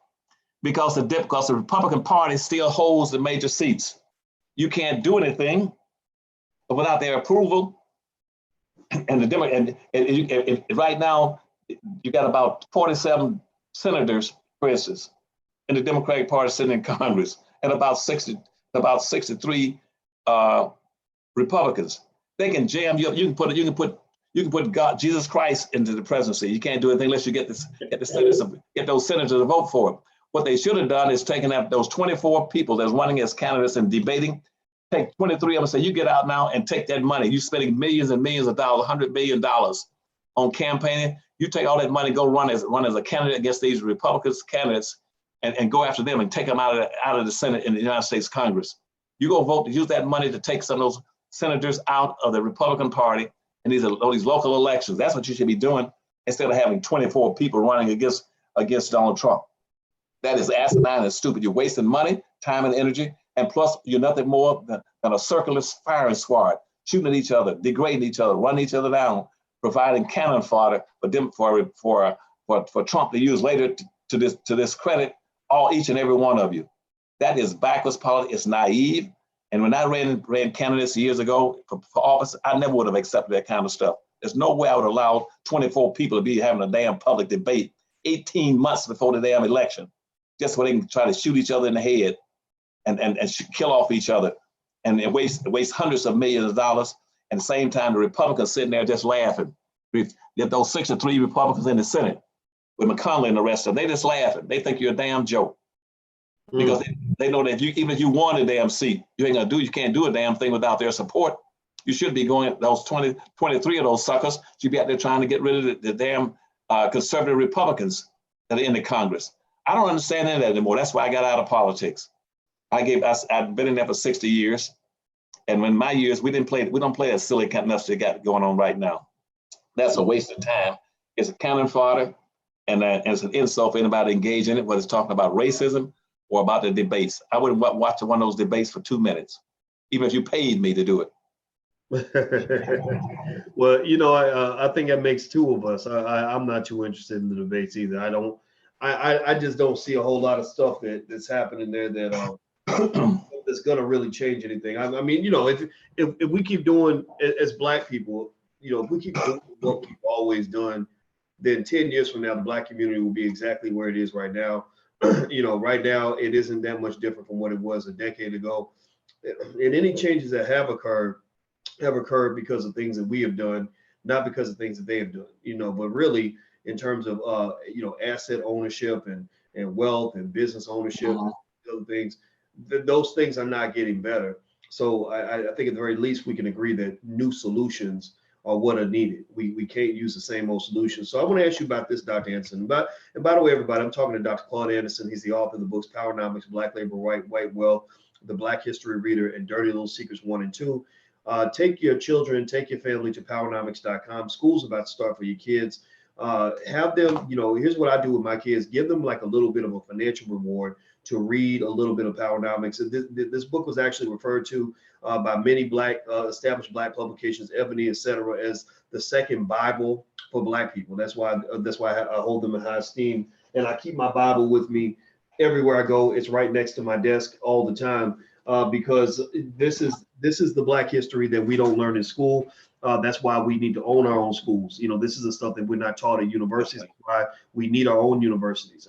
Because the Republican Party still holds the major seats. You can't do anything without their approval. And right now, you got about 47 senators, for instance, in the Democratic Party sitting in Congress, and about 63 Republicans. They can jam you up. You can put God, Jesus Christ, into the presidency. You can't do anything unless you get those senators to vote for it. What they should have done is taken up those 24 people that's running as candidates and debating. Take 23 of them and say, you get out now and take that money. You're spending millions and millions of dollars, $100 billion on campaigning. You take all that money, go run as a candidate against these Republicans candidates, and go after them and take them out of the Senate in the United States Congress. You go vote to use that money to take some of those senators out of the Republican Party and these local elections. That's what you should be doing instead of having 24 people running against Donald Trump. That is asinine and stupid. You're wasting money, time, and energy. And plus, you're nothing more than a circus firing squad, shooting at each other, degrading each other, running each other down, providing cannon fodder for Trump to use later to discredit each and every one of you. That is backwards politics. It's naive. And when I ran candidates years ago for office, I never would have accepted that kind of stuff. There's no way I would allow 24 people to be having a damn public debate 18 months before the damn election, just so they can try to shoot each other in the head and kill off each other and waste hundreds of millions of dollars. And at the same time, the Republicans sitting there just laughing. those 63 Republicans in the Senate with McConnell and the rest of them, they just laughing. They think you're a damn joke. Because they know that if even if you won a damn seat, you can't do a damn thing without their support. You should be going, those 23 of those suckers, you'd be out there trying to get rid of the damn conservative Republicans that are in the Congress. I don't understand any of that anymore. That's why I got out of politics. I've been in there for 60 years. And when my years, we don't play that silly kind of stuff they got going on right now. That's a waste of time. It's a cannon fodder, and it's an insult for anybody to engage in it, whether it's talking about racism or about the debates. I wouldn't watch one of those debates for 2 minutes, even if you paid me to do it. Well, I think that makes two of us. I'm not too interested in the debates either. I just don't see a whole lot of stuff that's happening there that that's gonna really change anything. I mean, if we keep doing as Black people, if we keep doing what we've always done, then 10 years from now, the Black community will be exactly where it is right now. Right now it isn't that much different from what it was a decade ago. And any changes that have occurred because of things that we have done, not because of things that they have done, but really in terms of, asset ownership and wealth and business ownership, other things, those things are not getting better. So I think at the very least, we can agree that new solutions are what are needed. We can't use the same old solutions. So I want to ask you about this, Dr. Anderson. And by the way, everybody, I'm talking to Dr. Claude Anderson. He's the author of the books Powernomics, Black Labor, White Wealth, The Black History Reader, and Dirty Little Secrets 1 and 2. Take your children, take your family to powernomics.com. School's about to start for your kids. Have them, here's what I do with my kids, give them like a little bit of a financial reward to read a little bit of Powernomics. This book was actually referred to by many established Black publications, Ebony, etc., as the second Bible for Black people. That's why I hold them in high esteem. And I keep my Bible with me everywhere I go. It's right next to my desk all the time because this is the Black history that we don't learn in school. That's why we need to own our own schools. This is the stuff that we're not taught at universities. That's why we need our own universities.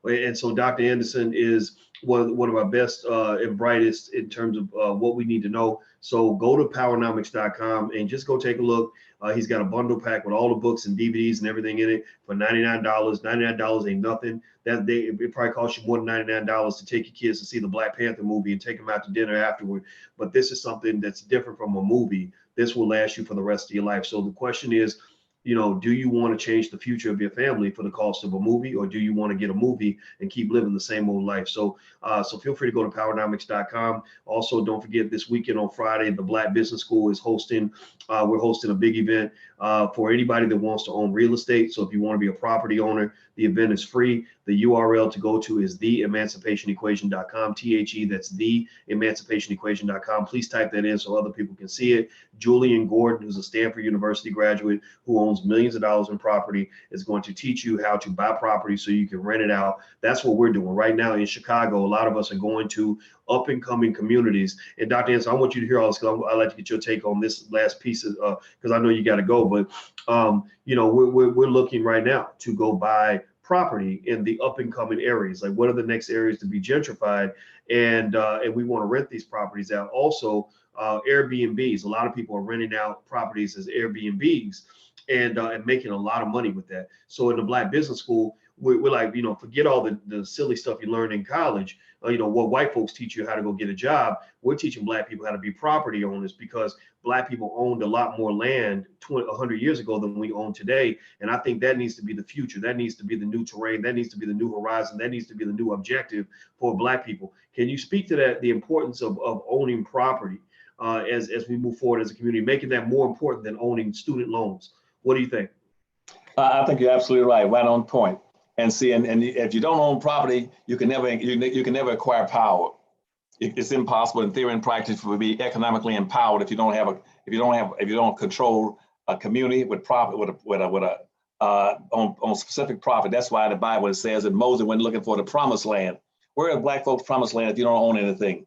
And so Dr. Anderson is one of our best and brightest in terms of what we need to know. So go to powernomics.com and just go take a look. He's got a bundle pack with all the books and DVDs and everything in it for $99. $99 ain't nothing. It probably costs you more than $99 to take your kids to see the Black Panther movie and take them out to dinner afterward. But this is something that's different from a movie. This will last you for the rest of your life. So the question is, do you want to change the future of your family for the cost of a movie, or do you want to get a movie and keep living the same old life? So feel free to go to powernomics.com. Also, don't forget this weekend on Friday, the Black Business School is hosting. We're hosting a big event for anybody that wants to own real estate. So if you want to be a property owner, the event is free. The URL to go to is theemancipationequation.com. That's theemancipationequation.com. Please type that in so other people can see it. Julian Gordon, who's a Stanford University graduate who owns millions of dollars in property, is going to teach you how to buy property so you can rent it out. That's what we're doing right now in Chicago. A lot of us are going to up and coming communities. And Dr. Anderson, I want you to hear all this because I'd like to get your take on this last piece because I know you got to go. But we're looking right now to go buy property in the up and coming areas. Like, what are the next areas to be gentrified? And we want to rent these properties out. Also, Airbnbs. A lot of people are renting out properties as Airbnbs and making a lot of money with that. So in the Black Business School, we're like, forget all the silly stuff you learned in college. What white folks teach you how to go get a job. We're teaching Black people how to be property owners because Black people owned a lot more land 100 years ago than we own today. And I think that needs to be the future. That needs to be the new terrain. That needs to be the new horizon. That needs to be the new objective for Black people. Can you speak to that, the importance of owning property as we move forward as a community, making that more important than owning student loans? What do you think? I think you're absolutely right on point. And see, and if you don't own property, you can never acquire power. It's impossible in theory and practice to be economically empowered if you don't control a community with profit on specific profit. That's why the Bible says that Moses went looking for the promised land. Where are Black folks' promised land if you don't own anything?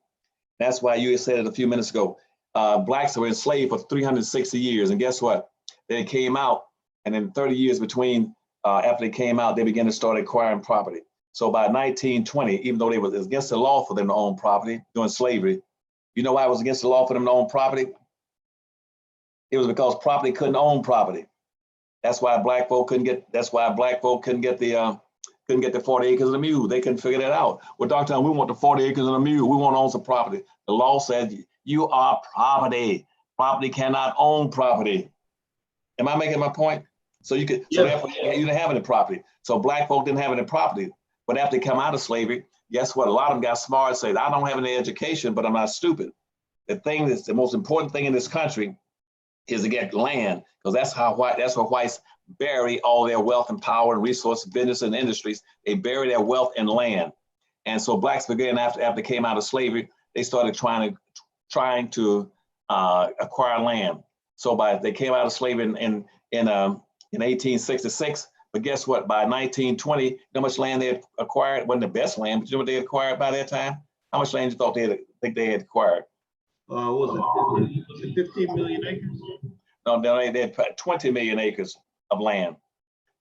That's why you said it a few minutes ago. Blacks were enslaved for 360 years, and guess what? They came out, and in 30 years between. After they came out, they began to start acquiring property. So by 1920, even though it was against the law for them to own property during slavery, you know why it was against the law for them to own property? It was because property couldn't own property. That's why black folk couldn't get. That's why black folk couldn't get the 40 acres and a mule. They couldn't figure that out. Well, Dr. We want the 40 acres and a mule. We want to own some property. The law said you are property. Property cannot own property. Am I making my point? So you could, so therefore you didn't have any property. So black folk didn't have any property. But after they come out of slavery, guess what? A lot of them got smart and said, I don't have any education, but I'm not stupid. The most important thing in this country is to get land, because that's where whites bury all their wealth and power and resources, business and industries. They bury their wealth in land. And so blacks began after they came out of slavery, they started trying to acquire land. So they came out of slavery in 1866. But guess what? By 1920, you know how much land they had acquired? It wasn't the best land, but you know what they had acquired by that time? How much land you thought they had acquired? Was it 15 million acres? No, they had 20 million acres of land.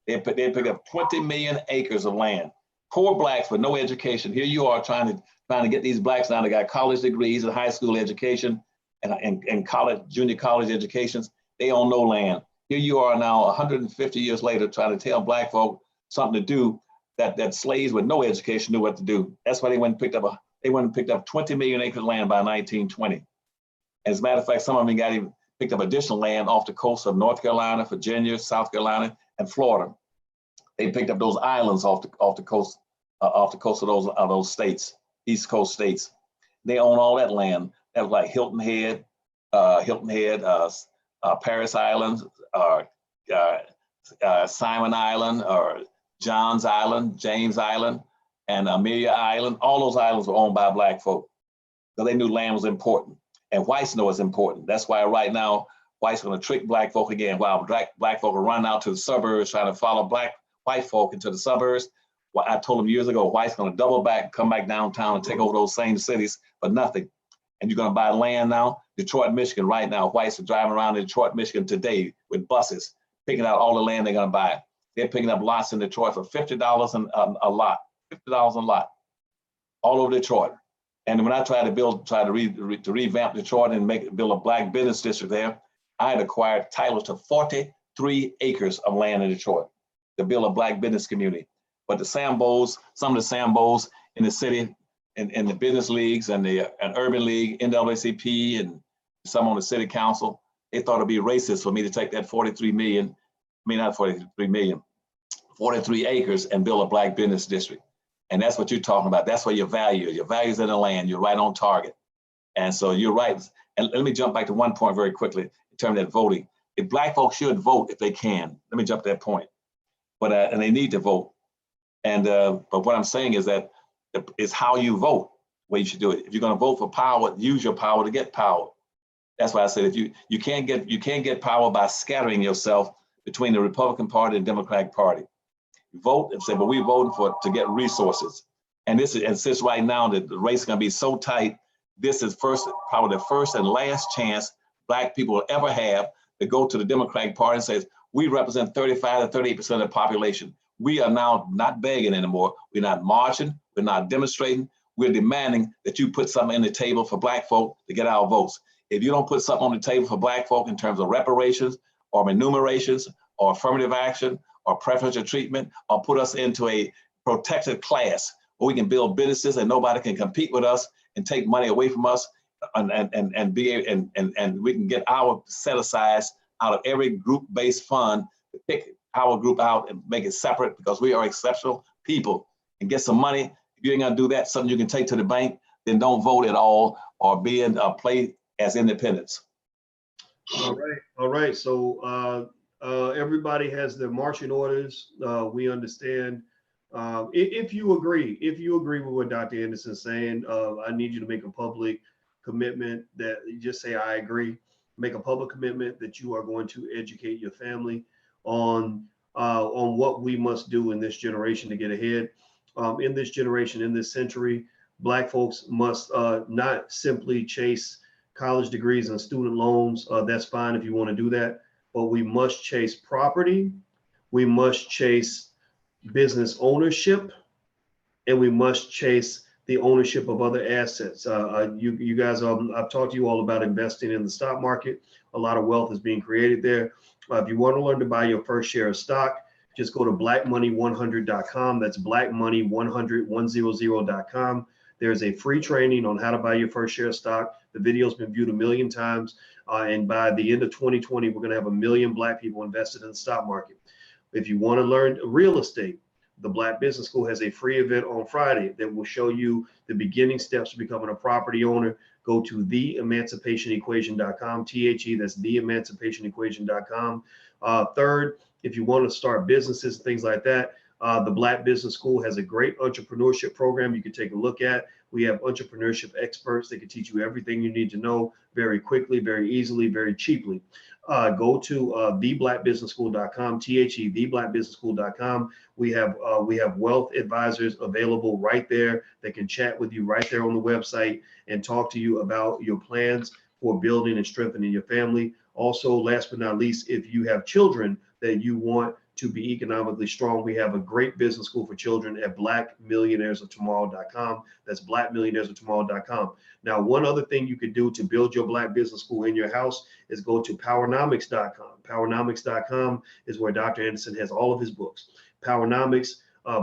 They picked up 20 million acres of land. Poor blacks with no education. Here you are trying to get these blacks now that got college degrees and high school education and college, junior college educations. They own no land. Here you are now 150 years later trying to tell black folk something to do that slaves with no education knew what to do. That's why they went and picked up 20 million acres of land by 1920. As a matter of fact, some of them even picked up additional land off the coast of North Carolina, Virginia, South Carolina, and Florida. They picked up those islands off the coast of those states, East Coast states. They own all that land. That was like Hilton Head, Paris Island, or Simon Island, or John's Island, James Island, and Amelia Island. All those islands were owned by black folk, because they knew land was important. And whites know it's important. That's why right now, whites are going to trick black folk again. While black folk are running out to the suburbs trying to follow white folk into the suburbs. Well, I told them years ago, whites going to double back, come back downtown and take over those same cities, but nothing. And you're going to buy land now. Detroit, Michigan, right now, whites are driving around in Detroit, Michigan today with buses, picking out all the land they're going to buy. They're picking up lots in Detroit for $50 a lot, $50 a lot, all over Detroit. And when I tried to revamp Detroit and build a black business district there, I had acquired titles to 43 acres of land in Detroit to build a black business community. But the Sambos, some of the Sambos in the city, in the business leagues and the urban league, NAACP, and some on the city council, they thought it'd be racist for me to take that 43 acres and build a black business district. And that's what you're talking about. That's where your value's in the land. You're right on target. And so you're right. And let me jump back to one point very quickly in terms of that voting. If black folks should vote if they can. Let me jump to that point. But and they need to vote. And but what I'm saying is that it's how you vote where you should do it. If you're going to vote for power, use your power to get power. That's why I said if you can't get power by scattering yourself between the Republican Party and Democratic Party. Vote and say, but we're voting to get resources. And since right now the race is going to be so tight, this is probably the first and last chance black people will ever have to go to the Democratic Party and say, we represent 35 to 38% of the population. We are now not begging anymore. We're not marching. We're not demonstrating. We're demanding that you put something in the table for black folk to get our votes. If you don't put something on the table for black folk in terms of reparations or remunerations or affirmative action or preferential treatment, or put us into a protected class where we can build businesses and nobody can compete with us and take money away from us, and we can get our set aside out of every group-based fund to pick our group out and make it separate because we are exceptional people and get some money. If you ain't gonna do that, something you can take to the bank, then don't vote at all or play as independents. All right. So everybody has their marching orders. We understand. If you agree with what Dr. Anderson is saying, I need you to make a public commitment that you just say, I agree. Make a public commitment that you are going to educate your family on what we must do in this generation to get ahead. In this generation, in this century, black folks must not simply chase college degrees and student loans. That's fine if you want to do that. But we must chase property, we must chase business ownership, and we must chase the ownership of other assets. You guys, I've talked to you all about investing in the stock market. A lot of wealth is being created there. If you want to learn to buy your first share of stock, just go to blackmoney100.com. That's blackmoney100.com. There's a free training on how to buy your first share of stock. The video's been viewed 1 million times. And by the end of 2020, we're going to have 1 million Black people invested in the stock market. If you want to learn real estate, the Black Business School has a free event on Friday that will show you the beginning steps to becoming a property owner. Go to theemancipationequation.com, THE, that's theemancipationequation.com. Third, if you want to start businesses and things like that, the Black Business School has a great entrepreneurship program you can take a look at. We have entrepreneurship experts that can teach you everything you need to know very quickly, very easily, very cheaply. Go to theblackbusinessschool.com, THE, theblackbusinessschool.com. We have wealth advisors available right there that can chat with you right there on the website and talk to you about your plans for building and strengthening your family. Also, last but not least, if you have children that you want to be economically strong, we have a great business school for children at blackmillionairesoftomorrow.com. That's blackmillionairesoftomorrow.com. Now, one other thing you could do to build your Black Business School in your house is go to powernomics.com. Powernomics.com is where Dr. Anderson has all of his books. Powernomics,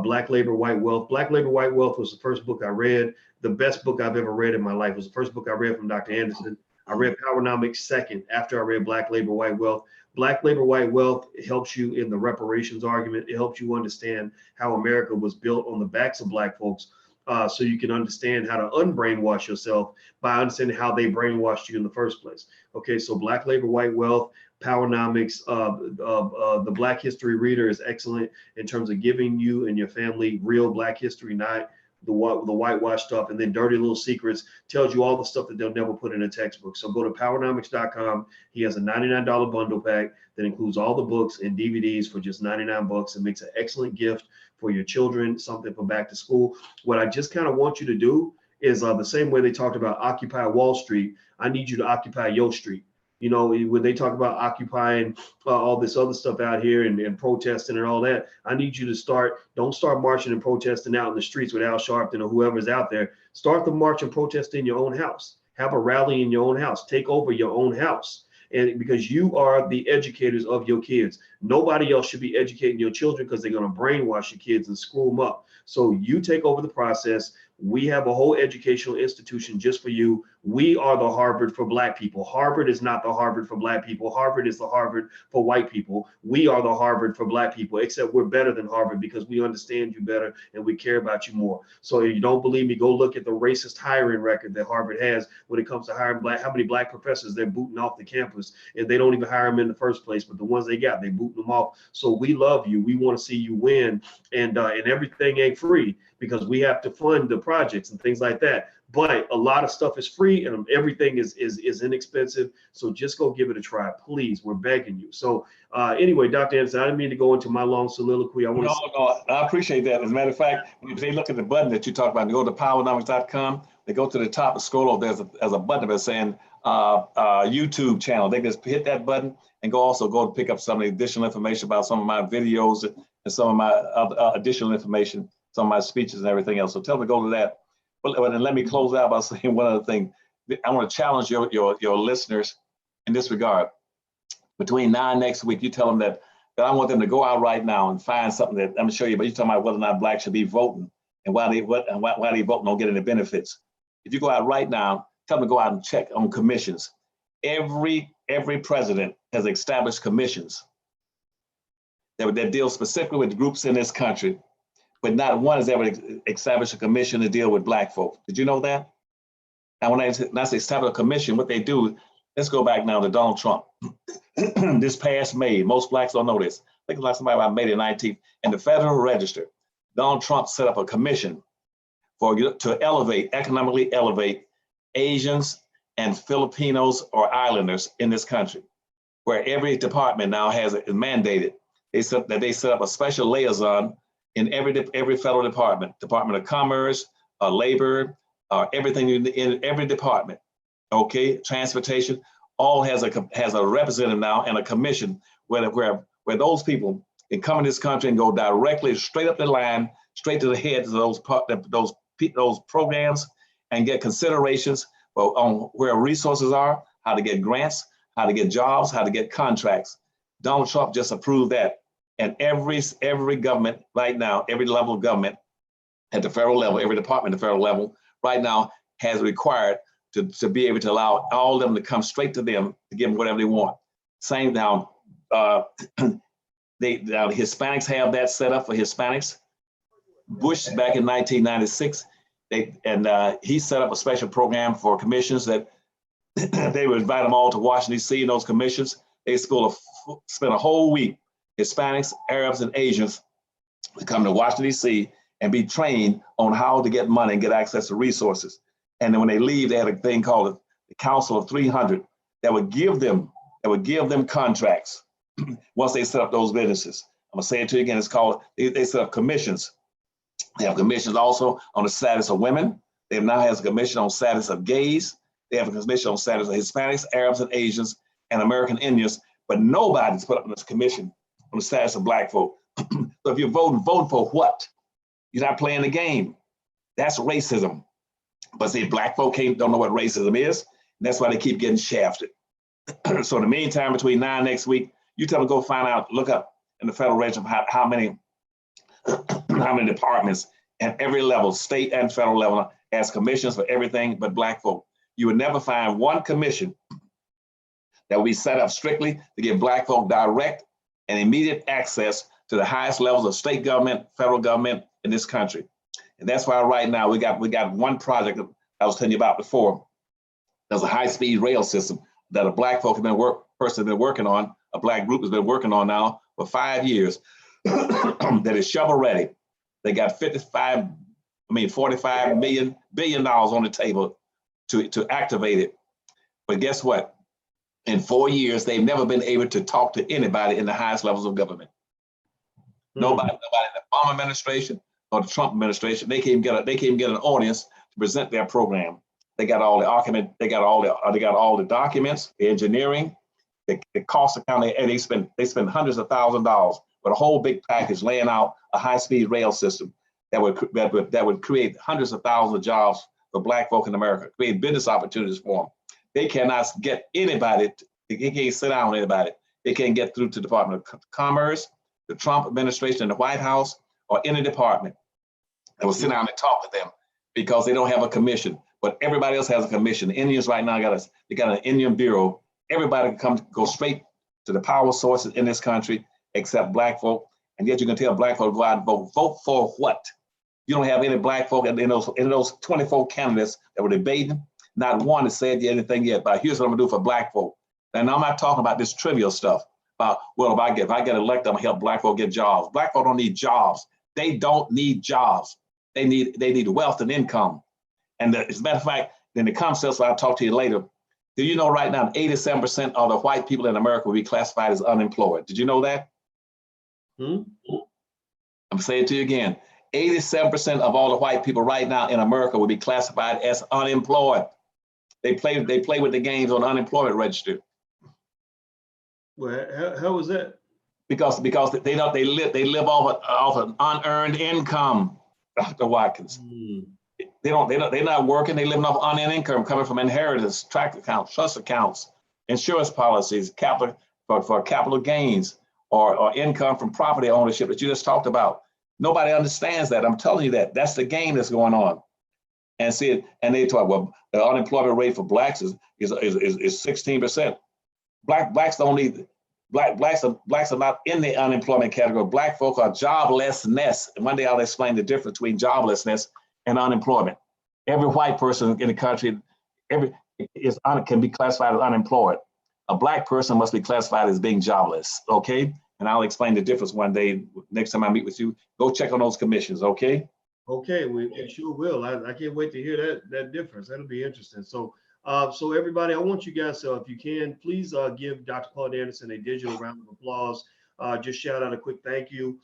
Black Labor, White Wealth. Black Labor, White Wealth was the first book I read. The best book I've ever read in my life. It was the first book I read from Dr. Anderson. I read Powernomics second after I read Black Labor, White Wealth. Black Labor, White Wealth helps you in the reparations argument. It helps you understand how America was built on the backs of Black folks, so you can understand how to unbrainwash yourself by understanding how they brainwashed you in the first place. Okay, so Black Labor, White Wealth, Powernomics, the Black History Reader is excellent in terms of giving you and your family real Black history, not the whitewash stuff. And then Dirty Little Secrets tells you all the stuff that they'll never put in a textbook. So go to powernomics.com. He has a $99 bundle pack that includes all the books and DVDs for just $99. It makes an excellent gift for your children, something for back to school. What I just kind of want you to do is the same way they talked about Occupy Wall Street, I need you to occupy your street. You know, when they talk about occupying all this other stuff out here and protesting and all that, I need you to don't start marching and protesting out in the streets with Al Sharpton or whoever's out there. Start the march and protest in your own house. Have a rally in your own house. Take over your own house. And because you are the educators of your kids, nobody else should be educating your children because they're going to brainwash your kids and screw them up. So you take over the process. We have a whole educational institution just for you. We are the Harvard for Black people. Harvard is not the Harvard for Black people. Harvard is the Harvard for white people. We are the Harvard for Black people, except we're better than Harvard because we understand you better and we care about you more. So if you don't believe me, go look at the racist hiring record that Harvard has when it comes to hiring how many Black professors they're booting off the campus, and they don't even hire them in the first place, but the ones they got, they booting them off. So we love you. We want to see you win, and everything ain't free because we have to fund the projects and things like that. But a lot of stuff is free and everything is inexpensive. So just go give it a try, please. We're begging you. So anyway, Dr. Anderson, I didn't mean to go into my long soliloquy. No, I appreciate that. As a matter of fact, if they look at the button that you talk about, they go to powernomics.com, they go to the top and scroll over, there's a button that's saying YouTube channel. They just hit that button and go to pick up some of the additional information about some of my videos and some of my additional information, some of my speeches and everything else. So tell them to go to that. But let me close out by saying one other thing. I want to challenge your listeners in this regard. Between now and next week, you tell them that I want them to go out right now and find something that I'm going to show you. But you're talking about whether or not Blacks should be voting and why they vote don't get any benefits. If you go out right now, tell them to go out and check on commissions. Every president has established commissions that deal specifically with groups in this country. But not one has ever established a commission to deal with Black folk. Did you know that? And when I say establish a commission, what they do, let's go back now to Donald Trump. This past May, most Blacks don't know this. I think it was like somebody about May the 19th, in the Federal Register, Donald Trump set up a commission to economically elevate Asians and Filipinos or islanders in this country, where every department now has it mandated. They set up a special liaison in every federal department, Department of Commerce, Labor, everything in every department, okay, transportation, all has a representative now and a commission where those people can come in this country and go directly straight up the line, straight to the heads of those programs and get considerations on where resources are, how to get grants, how to get jobs, how to get contracts. Donald Trump just approved that. And every government right now, every level of government at the federal level, every department at the federal level right now has required to be able to allow all of them to come straight to them to give them whatever they want. Same now, now the Hispanics have that set up for Hispanics. Bush back in 1996, he set up a special program for commissions that they would invite them all to Washington, D.C. in those commissions. They spent a whole week, Hispanics, Arabs, and Asians to come to Washington, D.C. and be trained on how to get money and get access to resources. And then when they leave, they had a thing called the Council of 300 that would give them contracts once they set up those businesses. I'm gonna say it to you again. It's called, they set up commissions. They have commissions also on the status of women. They now have a commission on status of gays. They have a commission on status of Hispanics, Arabs, and Asians, and American Indians. But nobody's put up in this commission on the status of Black folk. So if you're voting for what? You're not playing the game. That's racism. But see, Black folk don't know what racism is. And that's why they keep getting shafted. So in the meantime, between now and next week, you tell them go find out, look up in the federal register how many departments at every level, state and federal level, has commissions for everything but Black folk. You would never find one commission that will be set up strictly to give Black folk direct and immediate access to the highest levels of state government, federal government in this country. And that's why right now we got one project that I was telling you about before. There's a high-speed rail system that a Black folk person has been working on, a Black group has been working on now for 5 years. That is shovel ready. They got $45 billion on the table to activate it. But guess what? In 4 years, they've never been able to talk to anybody in the highest levels of government. Nobody in the Obama administration or the Trump administration, they can't even get an audience to present their program. They got all the argument, they got all the documents, the engineering, the cost account, and they spend hundreds of thousands of dollars with a whole big package laying out a high-speed rail system that would create hundreds of thousands of jobs for Black folk in America, create business opportunities for them. They cannot get anybody, they can't sit down with anybody. They can't get through to the Department of Commerce, the Trump administration, and the White House, or any department that will sit down and talk with them because they don't have a commission. But everybody else has a commission. The Indians right now got an Indian Bureau. Everybody can go straight to the power sources in this country except Black folk. And yet you can tell Black folk to go out and vote. Vote for what? You don't have any Black folk in those 24 candidates that were debating. Not one has said anything yet about here's what I'm gonna do for Black folk. And I'm not talking about this trivial stuff about, well, if I get elected, I'm gonna help Black folk get jobs. Black folk don't need jobs. They don't need jobs. They need wealth and income. And as a matter of fact, in the concepts I'll talk to you later, do you know right now 87% of the white people in America will be classified as unemployed? Did you know that? I'm saying it to you again. 87% of all the white people right now in America will be classified as unemployed. They play with the games on the unemployment register. Well, how is that? Because they live off an unearned income, Dr. Watkins. They're not working. They living off unearned income coming from inheritance, tract accounts, trust accounts, insurance policies, capital for capital gains, or income from property ownership that you just talked about. Nobody understands that. I'm telling you that. That's the game that's going on. And see it, and they talk, well, the unemployment rate for Blacks is 16%. Blacks don't need, blacks are not in the unemployment category. Black folk are joblessness. And one day I'll explain the difference between joblessness and unemployment. Every white person in the country can be classified as unemployed. A Black person must be classified as being jobless, okay? And I'll explain the difference one day, next time I meet with you. Go check on those commissions, okay? Okay, we sure will. I can't wait to hear that difference. That'll be interesting. So everybody, I want you guys, if you can, please give Dr. Claude Anderson a digital round of applause. Just shout out a quick thank you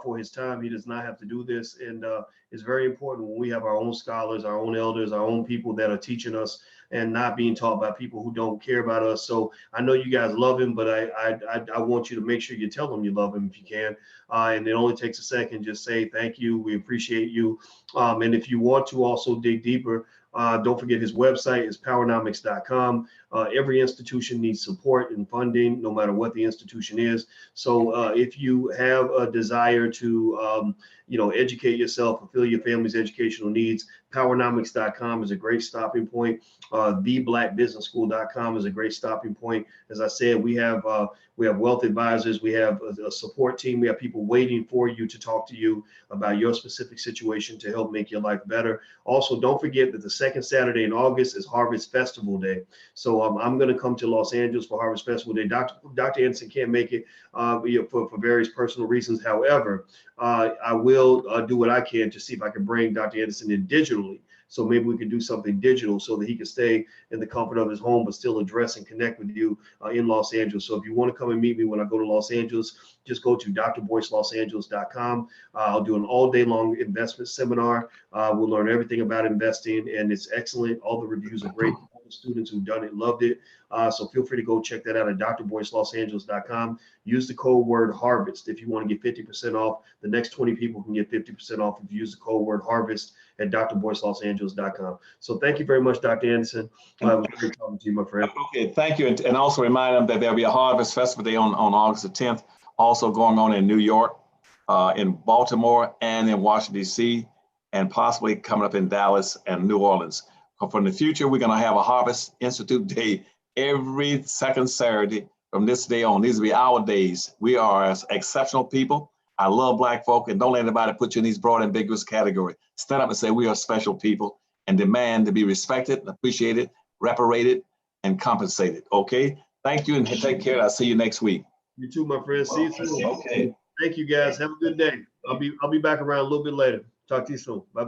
for his time. He does not have to do this. And it's very important when we have our own scholars, our own elders, our own people that are teaching us and not being taught by people who don't care about us. So I know you guys love him, but I want you to make sure you tell him you love him if you can. And it only takes a second. Just say thank you. We appreciate you. And if you want to also dig deeper, Don't forget his website is powernomics.com. Every institution needs support and funding, no matter what the institution is. So if you have a desire to, educate yourself, fulfill your family's educational needs, powernomics.com is a great stopping point. Theblackbusinessschool.com is a great stopping point. As I said, we have wealth advisors, we have a support team, we have people waiting for you to talk to you about your specific situation to help make your life better. Also, don't forget that the second Saturday in August is Harvest Festival Day. So I'm going to come to Los Angeles for Harvest Festival Day. Dr. Anderson can't make it for various personal reasons. However, I will do what I can to see if I can bring Dr. Anderson in digitally. So maybe we could do something digital so that he can stay in the comfort of his home, but still address and connect with you in Los Angeles. So if you want to come and meet me when I go to Los Angeles, just go to drboycelosangeles.com. I'll do an all day long investment seminar. We'll learn everything about investing, and it's excellent. All the reviews are great. All the students who've done it loved it. So feel free to go check that out at drboycelosangeles.com. Use the code word HARVEST if you want to get 50% off. The next 20 people can get 50% off if you use the code word HARVEST at drboycelosangeles.com. So thank you very much, Dr. Anderson. It was great talking to you, my friend. Okay, thank you. And also remind them that there'll be a Harvest Festival Day on August the 10th, also going on in New York, in Baltimore, and in Washington, D.C., and possibly coming up in Dallas and New Orleans. From the future, we're going to have a Harvest Institute Day every second Saturday from this day on. These will be our days. We are exceptional people. I love Black folk, and don't let anybody put you in these broad, ambiguous categories. Stand up and say we are special people and demand to be respected, appreciated, reparated, and compensated. Okay? Thank you and take care. I'll see you next week. You too, my friend. See you soon. Okay. Thank you, guys. Have a good day. I'll be back around a little bit later. Talk to you soon. Bye.